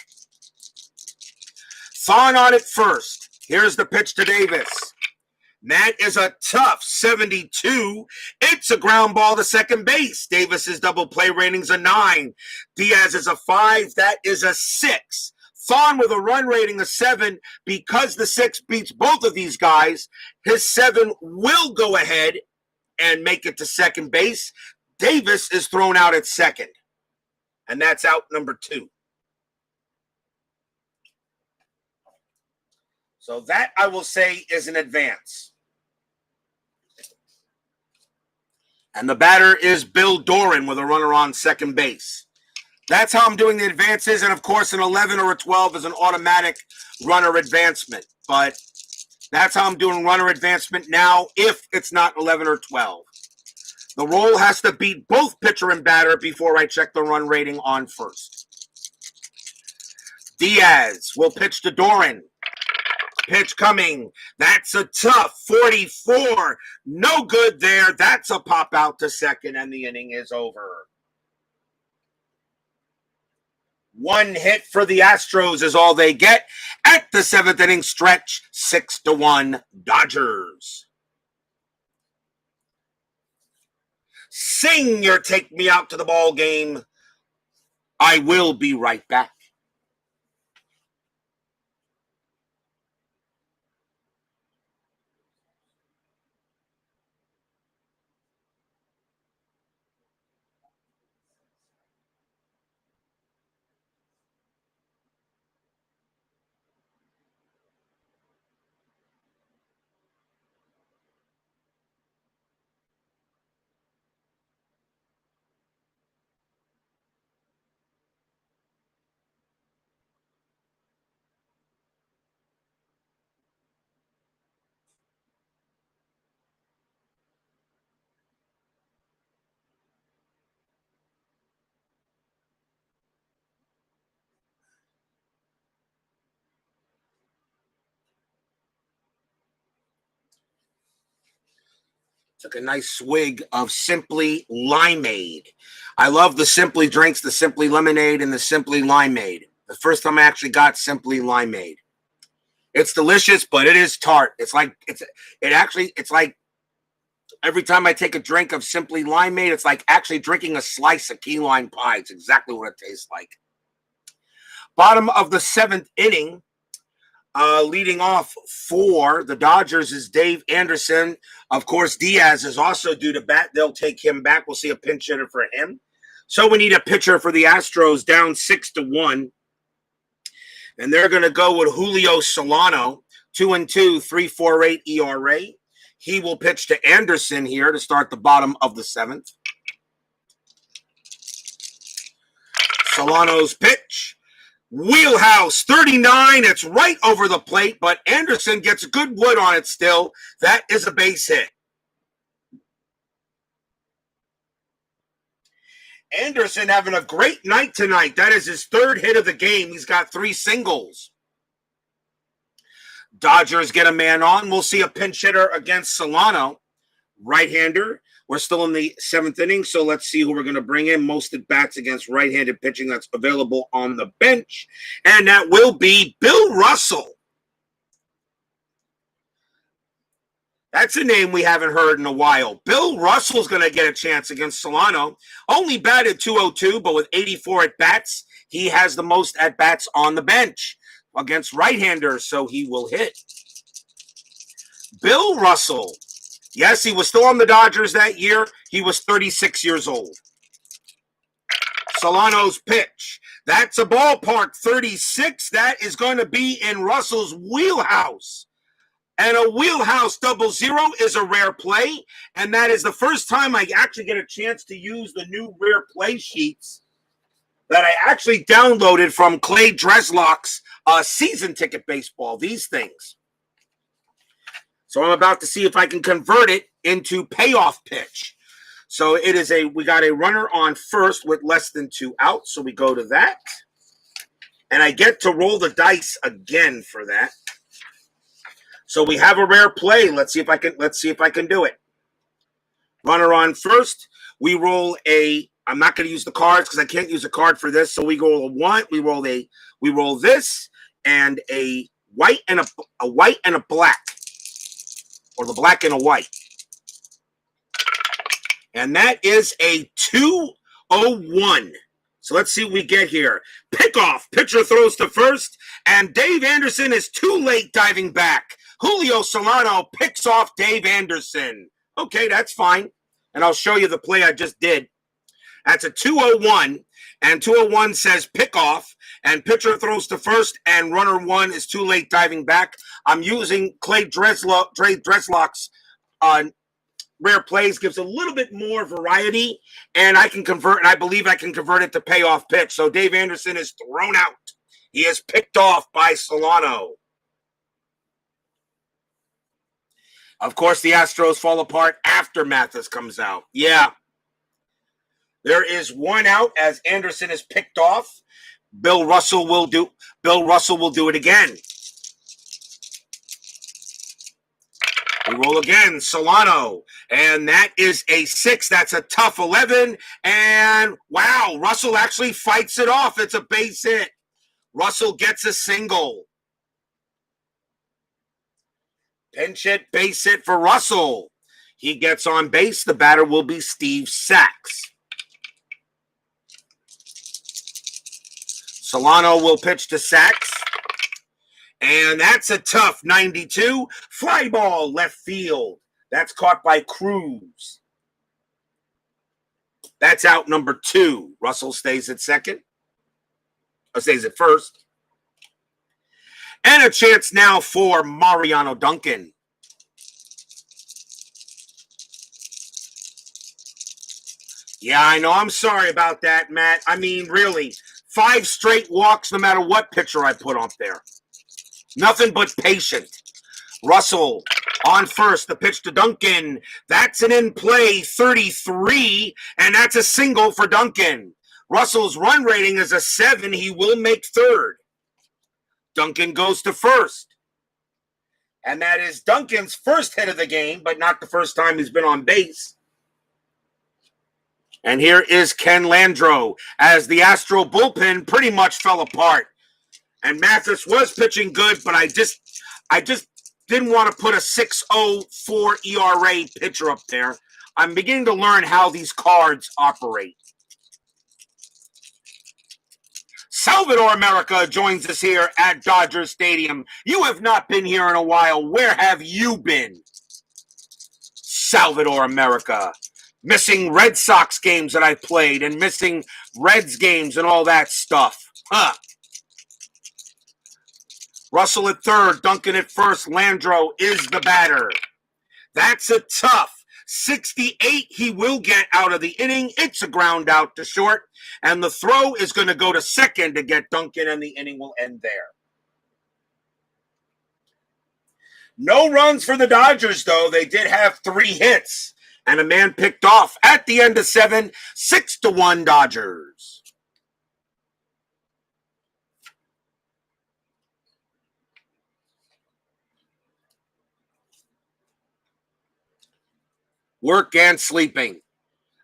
Thon on it first. Here's the pitch to Davis. That is a tough 72. It's a ground ball to second base. Davis's double play rating's a 9. Diaz is a 5. That is a 6. Thon with a run rating of 7. Because the 6 beats both of these guys, his 7 will go ahead and make it to second base. Davis is thrown out at second. And that's out number 2. So that, I will say, is an advance. And the batter is Bill Doran with a runner on second base. That's how I'm doing the advances. And, of course, an 11 or a 12 is an automatic runner advancement. But that's how I'm doing runner advancement now if it's not 11 or 12. The roll has to beat both pitcher and batter before I check the run rating on first. Diaz will pitch to Doran. Pitch coming. That's a tough 44. No good there. That's a pop out to second, and the inning is over. 1 hit for the Astros is all they get at the 7th inning stretch. 6-1 Dodgers. Sing your Take Me Out to the Ball Game. I will be right back. Took a nice swig of Simply Limeade. I love the Simply drinks, the Simply Lemonade and the Simply Limeade. The first time I actually got Simply Limeade. It's delicious, but it is tart. It's like every time I take a drink of Simply Limeade, it's like actually drinking a slice of key lime pie. It's exactly what it tastes like. Bottom of the 7th inning. Leading off for the Dodgers is Dave Anderson. Of course, Diaz is also due to bat. They'll take him back. We'll see a pinch hitter for him. So we need a pitcher for the Astros down 6-1. And they're going to go with Julio Solano, 2-2, 3.48 ERA. He will pitch to Anderson here to start the bottom of the 7th. Solano's pitch. Wheelhouse 39. It's right over the plate, but Anderson gets good wood on it still. That is a base hit. Anderson having a great night tonight. That is his 3rd hit of the game. He's got 3 singles. Dodgers get a man on. We'll see a pinch hitter against Solano. Right-hander We're still in the 7th inning, so let's see who we're going to bring in. Most at bats against right-handed pitching that's available on the bench, and that will be Bill Russell. That's a name we haven't heard in a while. Bill Russell's going to get a chance against Solano. Only batted .202, but with 84 at-bats, he has the most at-bats on the bench against right-handers, so he will hit. Bill Russell. Yes, he was still on the Dodgers that year. He was 36 years old. Solano's pitch. That's a ballpark 36. That is going to be in Russell's wheelhouse. And a wheelhouse 00 is a rare play. And that is the first time I actually get a chance to use the new rare play sheets that I actually downloaded from Clay Dreslock's season ticket baseball. These things. So I'm about to see if I can convert it into payoff pitch. So it is we got a runner on first with less than 2 outs. So we go to that. And I get to roll the dice again for that. So we have a rare play. Let's see if I can do it. Runner on first. We roll I'm not going to use the cards because I can't use a card for this. So we go a 1. We roll this and a white and a white and a black. Or the black and a white. And that is a 201. So let's see what we get here. Pickoff. Pitcher throws to first. And Dave Anderson is too late diving back. Julio Solano picks off Dave Anderson. Okay, that's fine. And I'll show you the play I just did. That's a 201. And 201 says pickoff. And pitcher throws to first. And runner 1 is too late diving back. I'm using Clay Dreslock's rare plays. Gives a little bit more variety. And I can convert, and I believe I can convert it to payoff pitch. So Dave Anderson is thrown out. He is picked off by Solano. Of course, the Astros fall apart after Mathis comes out. Yeah. There is 1 out as Anderson is picked off. Bill Russell will do it again. We roll again, Solano. And that is a 6. That's a tough 11. And wow, Russell actually fights it off. It's a base hit. Russell gets a single. Pinch hit, base hit for Russell. He gets on base. The batter will be Steve Sachs. Solano will pitch to Sachs. And that's a tough 92. Fly ball left field. That's caught by Cruz. That's out number 2. Russell stays at second. Or stays at first. And a chance now for Mariano Duncan. Yeah, I know. I'm sorry about that, Matt. I mean, really, 5 straight walks no matter what pitcher I put up there. Nothing but patient. Russell on first, the pitch to Duncan. That's an in-play 33, and that's a single for Duncan. Russell's run rating is a 7. He will make third. Duncan goes to first. And that is Duncan's first hit of the game, but not the first time he's been on base. And here is Ken Landreau as the Astro bullpen pretty much fell apart. And Mathis was pitching good, but I just didn't want to put a 6.04 ERA pitcher up there. I'm beginning to learn how these cards operate. Salvador America joins us here at Dodger Stadium. You have not been here in a while. Where have you been? Salvador America. Missing Red Sox games that I played and missing Reds games and all that stuff. Huh. Russell at third, Duncan at first. Landreau is the batter. That's a tough 68 he will get out of the inning. It's a ground out to short. And the throw is going to go to second to get Duncan, and the inning will end there. No runs for the Dodgers, though. They did have 3 hits. And a man picked off at the end of 7, 6-1 Dodgers. Work and sleeping.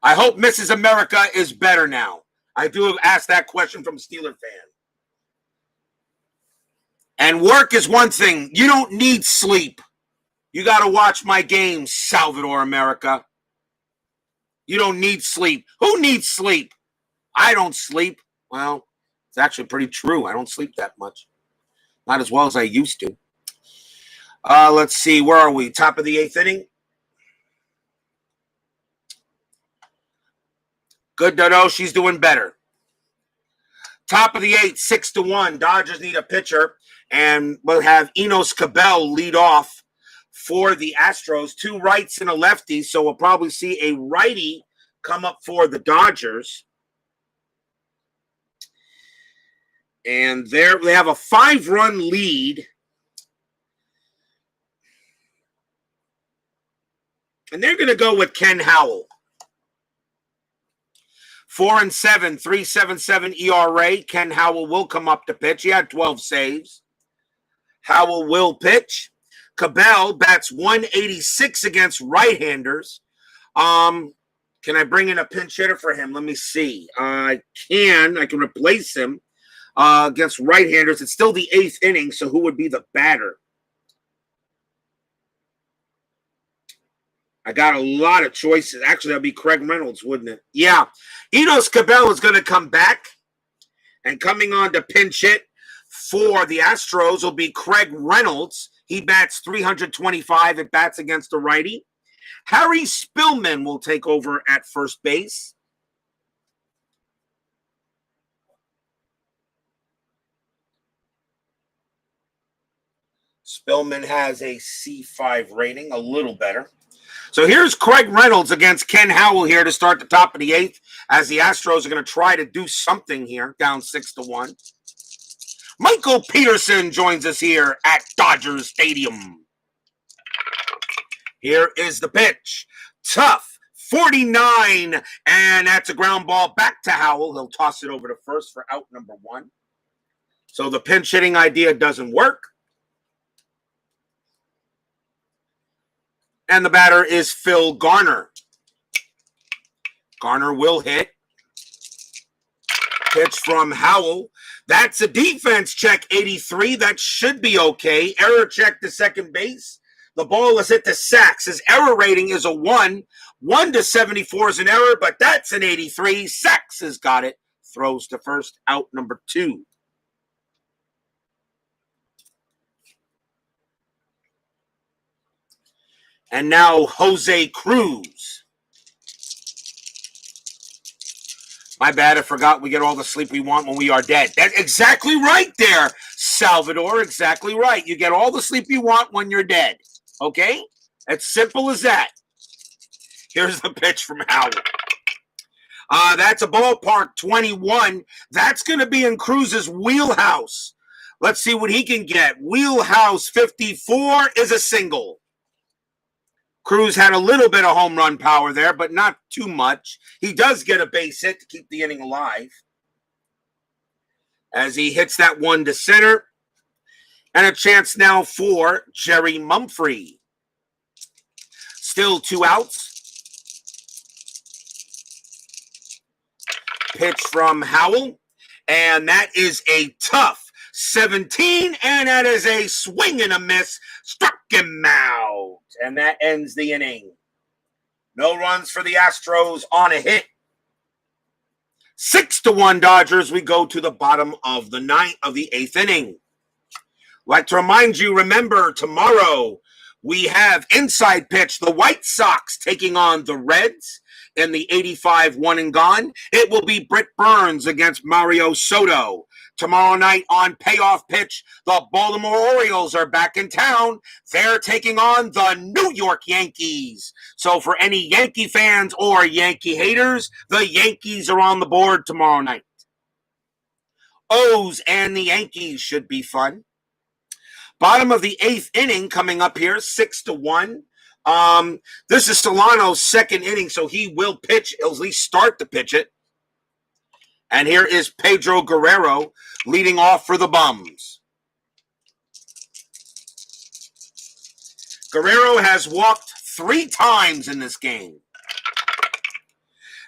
I hope Mrs. America is better now. I do ask that question from a Steeler fan. And work is one thing. You don't need sleep. You got to watch my games, Salvador America. You don't need sleep. Who needs sleep? I don't sleep. Well, it's actually pretty true. I don't sleep that much. Not as well as I used to. Let's see. Where are we? Top of the 8th inning? Good to know she's doing better. Top of the 8th, 6-1. Dodgers need a pitcher. And we'll have Enos Cabell lead off for the Astros. 2 rights and a lefty. So we'll probably see a righty come up for the Dodgers. And there they have a 5-run lead. And they're going to go with Ken Howell. 4-7, 3.77 ERA. Ken Howell will come up to pitch. He had 12 saves. Howell will pitch. Cabell bats 186 against right-handers. Can I bring in a pinch hitter for him? Let me see. I can replace him against right-handers. It's still the 8th inning, so who would be the batter? I got a lot of choices. Actually, that'd be Craig Reynolds, wouldn't it? Yeah. Enos Cabell is going to come back. And coming on to pinch hit for the Astros will be Craig Reynolds. He bats 325 at bats against the righty. Harry Spillman will take over at first base. Spillman has a C5 rating, a little better. So here's Craig Reynolds against Ken Howell here to start the top of the 8th as the Astros are going to try to do something here, down 6-1. Michael Peterson joins us here at Dodger Stadium. Here is the pitch. Tough, 49, and that's a ground ball back to Howell. He'll toss it over to first for out number 1. So the pinch hitting idea doesn't work. And the batter is Phil Garner. Garner will hit. Pitch from Howell. That's a defense check, 83. That should be okay. Error check to second base. The ball is hit to Sachs. His error rating is a 1. 1 to 74 is an error, but that's an 83. Sachs has got it. Throws to first, out number 2. And now Jose Cruz. My bad, I forgot we get all the sleep we want when we are dead. That's exactly right there, Salvador. Exactly right. You get all the sleep you want when you're dead. Okay? It's simple as that. Here's the pitch from Howell. That's a ballpark 21. That's going to be in Cruz's wheelhouse. Let's see what he can get. Wheelhouse 54 is a single. Cruz had a little bit of home run power there, but not too much. He does get a base hit to keep the inning alive. As he hits that one to center. And a chance now for Jerry Mumphrey. Still 2 outs. Pitch from Howell. And that is a tough 17, and that is a swing and a miss. Struck him out. And that ends the inning. No runs for the Astros on a hit. 6-1 Dodgers. We go to the bottom of the 8th inning. Like to remind you, remember, tomorrow we have inside pitch, the White Sox taking on the Reds in the 85 one and gone. It will be Britt Burns against Mario Soto. Tomorrow night on Payoff Pitch, the Baltimore Orioles are back in town. They're taking on the New York Yankees. So for any Yankee fans or Yankee haters, the Yankees are on the board tomorrow night. O's and the Yankees should be fun. Bottom of the 8th inning coming up here, 6-1. This is Solano's second inning, so he will pitch. He'll at least start to pitch it. And here is Pedro Guerrero leading off for the Bums. Guerrero has walked 3 times in this game.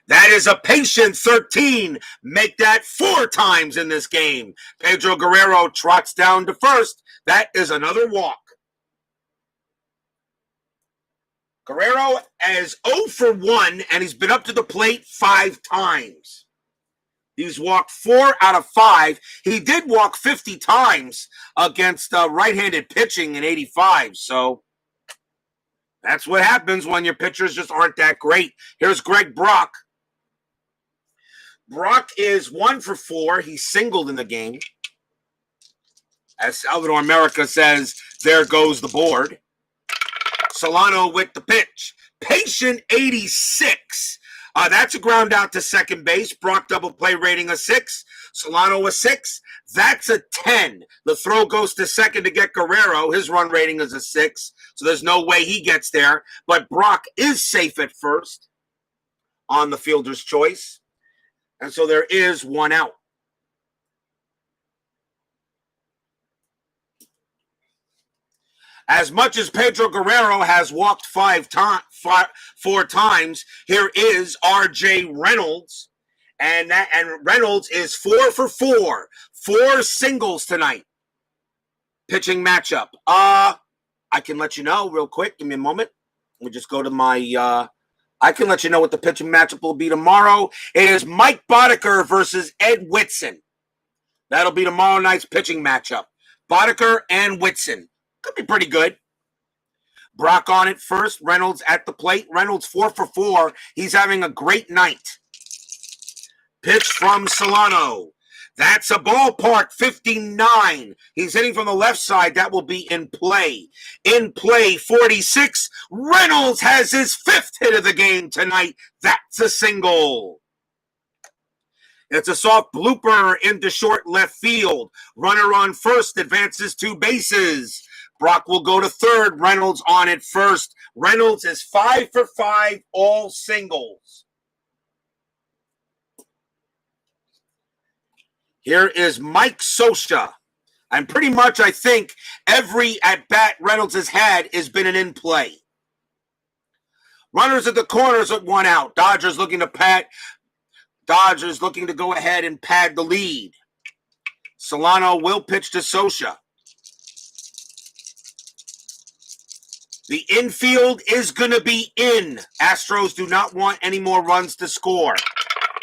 That is a patient 13. Make that 4 times in this game. Pedro Guerrero trots down to first. That is another walk. Guerrero is 0 for 1, and he's been up to the plate 5 times. He's walked 4 out of 5. He did walk 50 times against right-handed pitching in 85. So that's what happens when your pitchers just aren't that great. Here's Greg Brock. Brock is 1 for 4. He singled in the game. As Salvador America says, there goes the board. Solano with the pitch. Patient 86. That's a ground out to second base. Brock double play rating a 6. Solano a 6. That's a 10. The throw goes to second to get Guerrero. His run rating is a 6. So there's no way he gets there. But Brock is safe at first on the fielder's choice. And so there is 1 out. As much as Pedro Guerrero has walked 4 times, here is R.J. Reynolds. And Reynolds is 4 for 4. 4 singles tonight. Pitching matchup. I can let you know real quick. Give me a moment. Let me just go to my... I can let you know what the pitching matchup will be tomorrow. It is Mike Boddicker versus Ed Whitson. That'll be tomorrow night's pitching matchup. Boddicker and Whitson. Could be pretty good. Brock on it first. Reynolds at the plate. Reynolds 4 for 4. He's having a great night. Pitch from Solano. That's a ballpark 59. He's hitting from the left side. That will be in play. In play 46. Reynolds has his 5th hit of the game tonight. That's a single. It's a soft blooper into short left field. Runner on first advances 2 bases. Brock will go to third. Reynolds on it first. Reynolds is 5 for 5, all singles. Here is Mike Scioscia. And pretty much, I think, every at-bat Reynolds has had has been an in-play. Runners at the corners at 1 out. Dodgers looking to go ahead and pad the lead. Solano will pitch to Scioscia. The infield is going to be in. Astros do not want any more runs to score.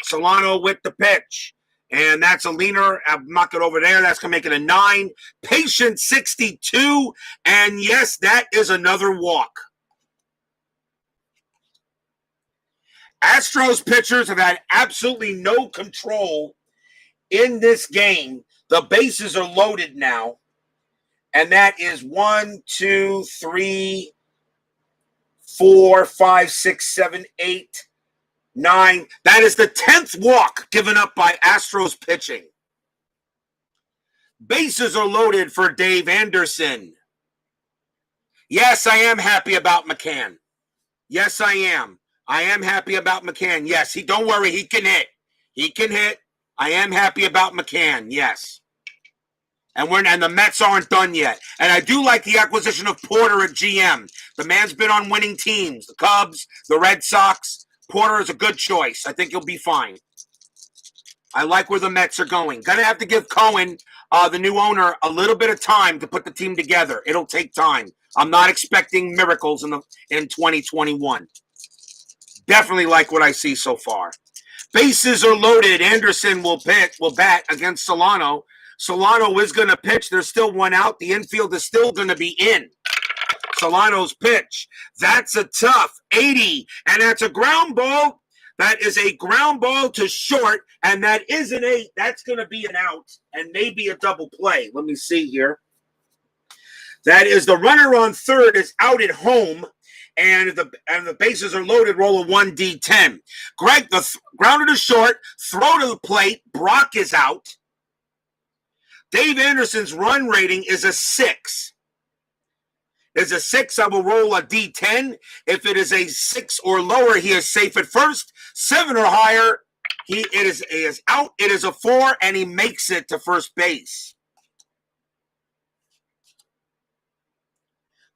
Solano with the pitch. And that's a leaner. I'll knock it over there. That's going to make it a 9. Patient 62. And yes, that is another walk. Astros pitchers have had absolutely no control in this game. The bases are loaded now. And that is 1, 2, 3, 4, 5, 6, 7, 8, 9. That is the 10th walk given up by Astros pitching. Bases are loaded for Dave Anderson. Yes, I am happy about McCann. Yes, I am. I am happy about McCann. Yes, don't worry, he can hit. He can hit. I am happy about McCann. Yes. And the Mets aren't done yet. And I do like the acquisition of Porter at GM. The man's been on winning teams. The Cubs, the Red Sox. Porter is a good choice. I think he'll be fine. I like where the Mets are going. Gonna have to give Cohen, the new owner, a little bit of time to put the team together. It'll take time. I'm not expecting miracles in 2021. Definitely like what I see so far. Bases are loaded. Anderson will bat against Solano. Solano is going to pitch. There's still 1 out. The infield is still going to be in. Solano's pitch. That's a tough 80. And that's a ground ball. That is a ground ball to short. And that is an 8. That's going to be an out. And maybe a double play. Let me see here. That is the runner on third is out at home. And the bases are loaded. Roll a 1D10. Greg, the grounder to short. Throw to the plate. Brock is out. Dave Anderson's run rating is a 6. Is a 6, I will roll a D10. If it is a 6 or lower, he is safe at first. 7 or higher, it is out. It is a 4, and he makes it to first base.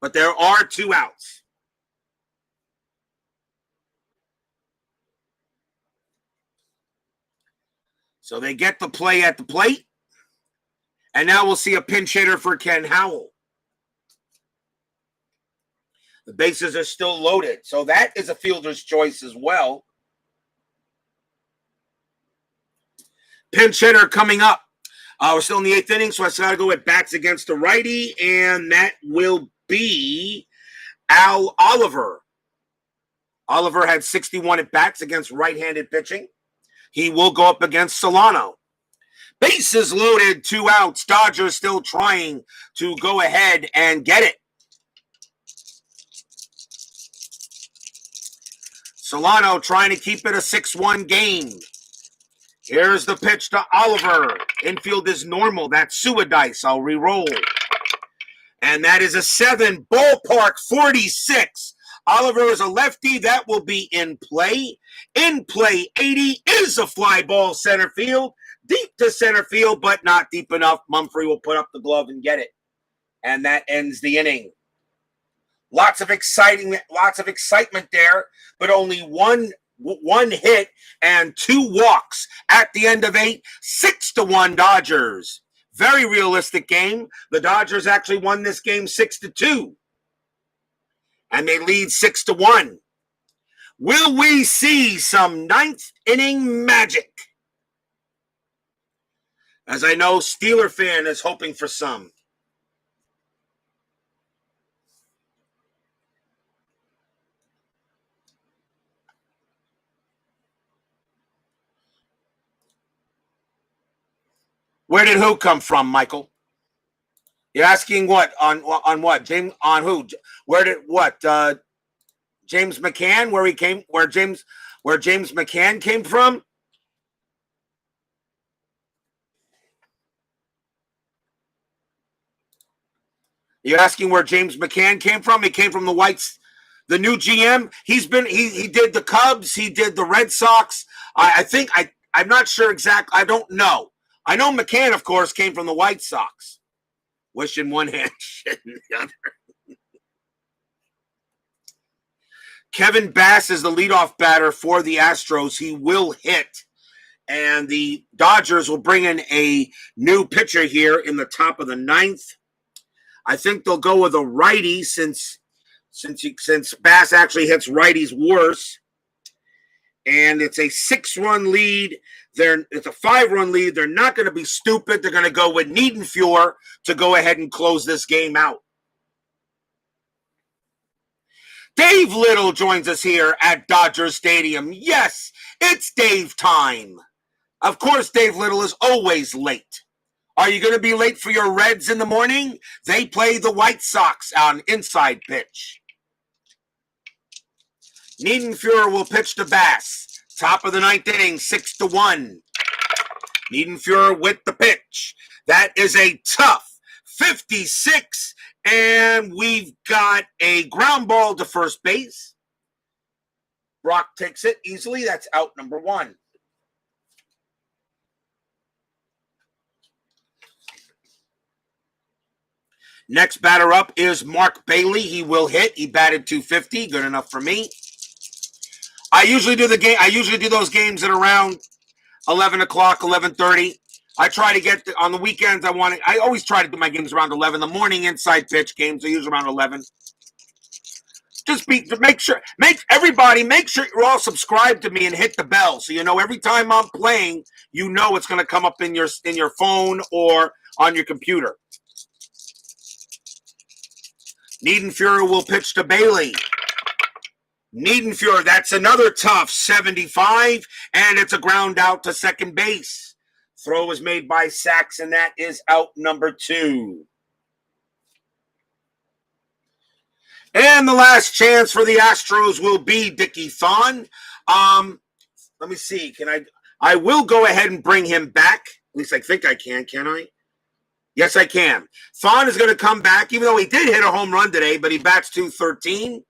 But there are 2 outs. So they get the play at the plate. And now we'll see a pinch hitter for Ken Howell. The bases are still loaded. So that is a fielder's choice as well. Pinch hitter coming up. We're still in the 8th inning, so I got to go with bats against the righty, and that will be Al Oliver. Oliver had 61 at bats against right-handed pitching. He will go up against Solano. Bases loaded, 2 outs. Dodgers still trying to go ahead and get it. Solano trying to keep it a 6-1 game. Here's the pitch to Oliver. Infield is normal. That's Suadice. I'll re-roll. And that is a 7. Ballpark 46. Oliver is a lefty. That will be in play. In play 80 is a fly ball center field. Deep to center field, but not deep enough. Mumphrey will put up the glove and get it. And that ends the inning. Lots of excitement there, but only one hit and 2 walks at the end of 8. 6-1 Dodgers. Very realistic game. The Dodgers actually won this game 6-2. And they lead 6-1. Will we see some 9th inning magic? As I know, Steeler fan is hoping for some. Where did who come from, Michael? You're asking what? On what? James, on who? Where did what? James McCann, where James McCann came from? You're asking where James McCann came from? He came from the Whites, the new GM. He did the Cubs, he did the Red Sox. I'm not sure exactly. I don't know. I know McCann, of course, came from the White Sox. Wishing one hand, shit in the other. Kevin Bass is the leadoff batter for the Astros. He will hit. And the Dodgers will bring in a new pitcher here in the top of the 9th. I think they'll go with a righty since Bass actually hits righties worse. And it's a 6-run lead. It's a 5-run lead. They're not going to be stupid. They're going to go with Niedenfuhr to go ahead and close this game out. Dave Little joins us here at Dodger Stadium. Yes, it's Dave time. Of course, Dave Little is always late. Are you going to be late for your Reds in the morning? They play the White Sox on inside pitch. Niedenfuhr will pitch to Bass. Top of the 9th inning, 6-1. Niedenfuhr with the pitch. That is a tough 56. And we've got a ground ball to first base. Brock takes it easily. That's out number 1. Next batter up is Mark Bailey. He will hit. He batted .250. Good enough for me. I usually do those games at around 11 o'clock, 11:30. I try to get on the weekends. I always try to do my games around 11. The morning inside pitch games are usually around 11. Make sure you're all subscribed to me and hit the bell so you know every time I'm playing, you know it's going to come up in your phone or on your computer. Niedenfuhr will pitch to Bailey. Niedenfuhr, that's another tough 75, and it's a ground out to second base. Throw was made by Sachs, and that is out number 2. And the last chance for the Astros will be Dickie Thon. Let me see. I will go ahead and bring him back. At least I think I can I? Yes, I can. Thon is going to come back, even though he did hit a home run today, but he bats .213.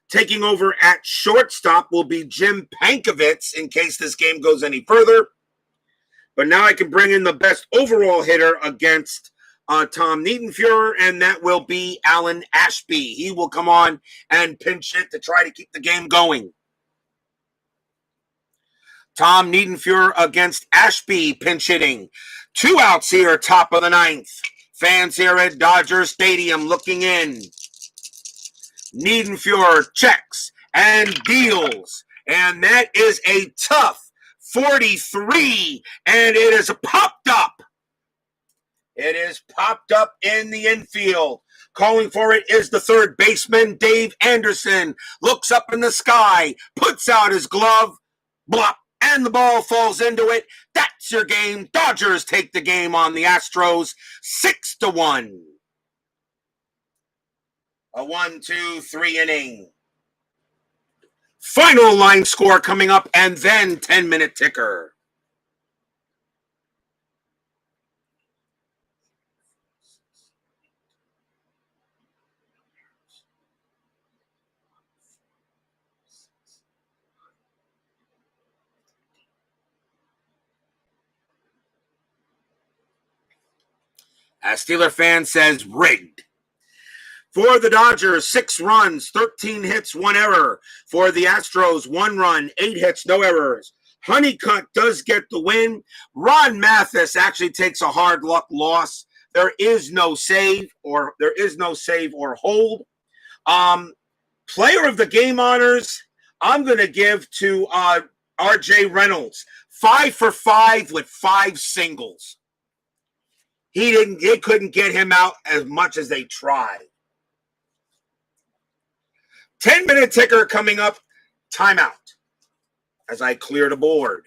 Taking over at shortstop will be Jim Pankovitz in case this game goes any further. But now I can bring in the best overall hitter against Tom Niedenfuhr, and that will be Alan Ashby. He will come on and pinch hit to try to keep the game going. Tom Niedenfuhr against Ashby, pinch hitting. 2 outs here, top of the 9th. Fans here at Dodger Stadium looking in. Niedenfuhr checks and deals. And that is a tough 43. And it is popped up. It is popped up in the infield. Calling for it is the third baseman, Dave Anderson. Looks up in the sky, puts out his glove, blop, and the ball falls into it. That's your game. Dodgers take the game on the Astros, 6-1. A 1-2-3 inning. Final line score coming up, and then 10-minute ticker. As Steeler fan says, rigged. For the Dodgers, 6 runs, 13 hits, 1 error. For the Astros, 1 run, 8 hits, no errors. Honeycutt does get the win. Ron Mathis actually takes a hard luck loss. There is no save or hold. Player of the game honors, I'm going to give to R.J. Reynolds. 5 for 5 with 5 singles. They couldn't get him out as much as they tried. 10-minute ticker coming up. Timeout as I clear the board.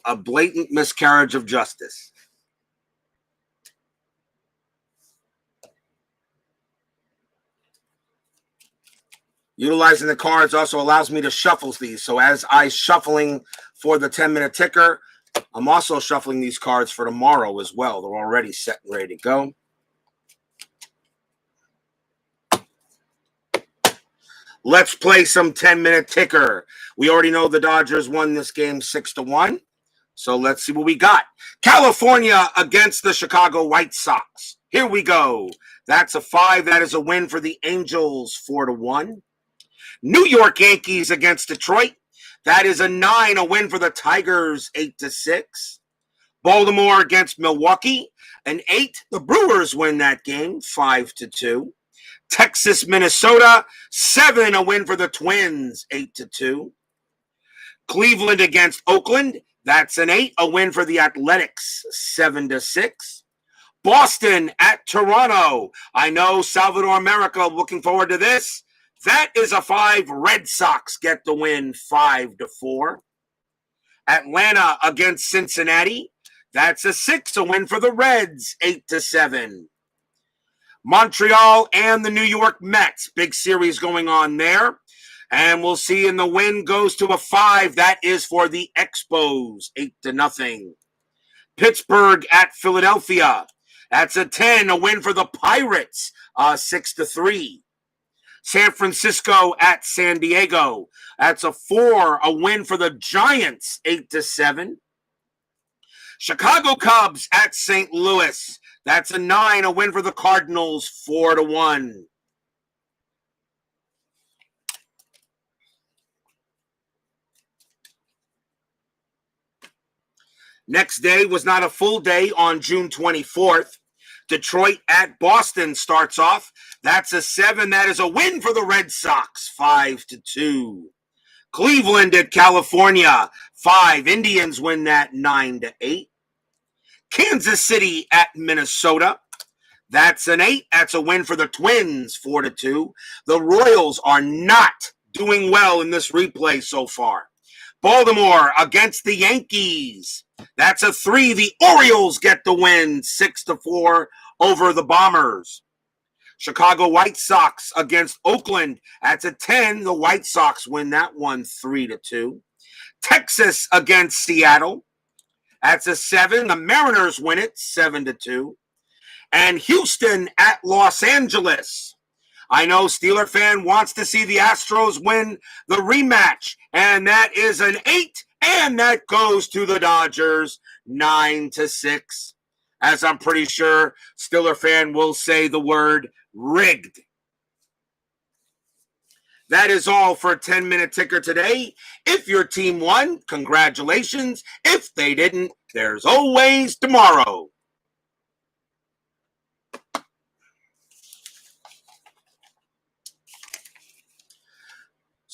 A blatant miscarriage of justice. Utilizing the cards also allows me to shuffle these. So as I shuffling for the 10-minute ticker, I'm also shuffling these cards for tomorrow as well. They're already set and ready to go. Let's play some 10-minute ticker. We already know the Dodgers won this game 6-1. So let's see what we got. California against the Chicago White Sox. Here we go. That's a 5. That is a win for the Angels, 4-1. New York Yankees against Detroit. That is a 9, a win for the Tigers, 8-6. Baltimore against Milwaukee, an 8. The Brewers win that game, 5-2. Texas, Minnesota, 7, a win for the Twins, 8-2. Cleveland against Oakland, that's an 8, a win for the Athletics, 7-6. Boston at Toronto. I know Salvador America looking forward to this. That is a 5. Red Sox get the win, 5-4. Atlanta against Cincinnati. That's a 6, a win for the Reds, 8-7. Montreal and the New York Mets. Big series going on there. And we'll see, and the win goes to a 5. That is for the Expos, 8-0. Pittsburgh at Philadelphia. That's a 10, a win for the Pirates, 6-3. San Francisco at San Diego. That's a 4, a win for the Giants, 8-7. Chicago Cubs at St. Louis. That's a 9, a win for the Cardinals, 4-1. Next day was not a full day on June 24th. Detroit at Boston starts off. That's a 7. That is a win for the Red Sox, 5-2. Cleveland at California, 5. Indians win that 9-8. Kansas City at Minnesota. That's an 8. That's a win for the Twins, 4-2. The Royals are not doing well in this replay so far. Baltimore against the Yankees. That's a 3. The Orioles get the win, 6-4 over the Bombers. Chicago White Sox against Oakland. That's a 10. The White Sox win that one, 3-2. Texas against Seattle. That's a 7. The Mariners win it 7-2. And Houston at Los Angeles. I know Steeler fan wants to see the Astros win the rematch, and that is an 8, and that goes to the Dodgers 9-6. As I'm pretty sure Steeler fan will say the word rigged. That is all for a 10-minute ticker today. If your team won, congratulations. If they didn't, there's always tomorrow.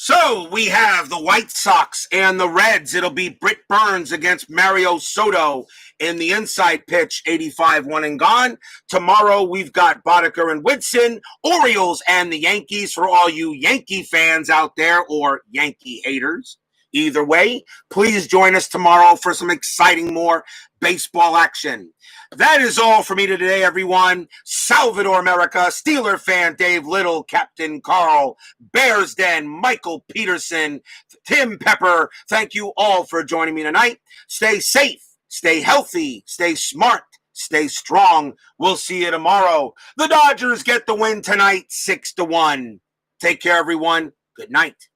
So we have the White Sox and the Reds. It'll be Britt Burns against Mario Soto in the inside pitch, 85 1 and gone. Tomorrow we've got Boddicker and Whitson, Orioles and the Yankees for all you Yankee fans out there or Yankee haters. Either way, please join us tomorrow for some exciting more baseball action. That is all for me today, everyone. Salvador America, Steeler fan Dave Little, Captain Carl, Bears Den, Michael Peterson, Tim Pepper. Thank you all for joining me tonight. Stay safe, stay healthy, stay smart, stay strong. We'll see you tomorrow. The Dodgers get the win tonight, 6-1. Take care, everyone. Good night.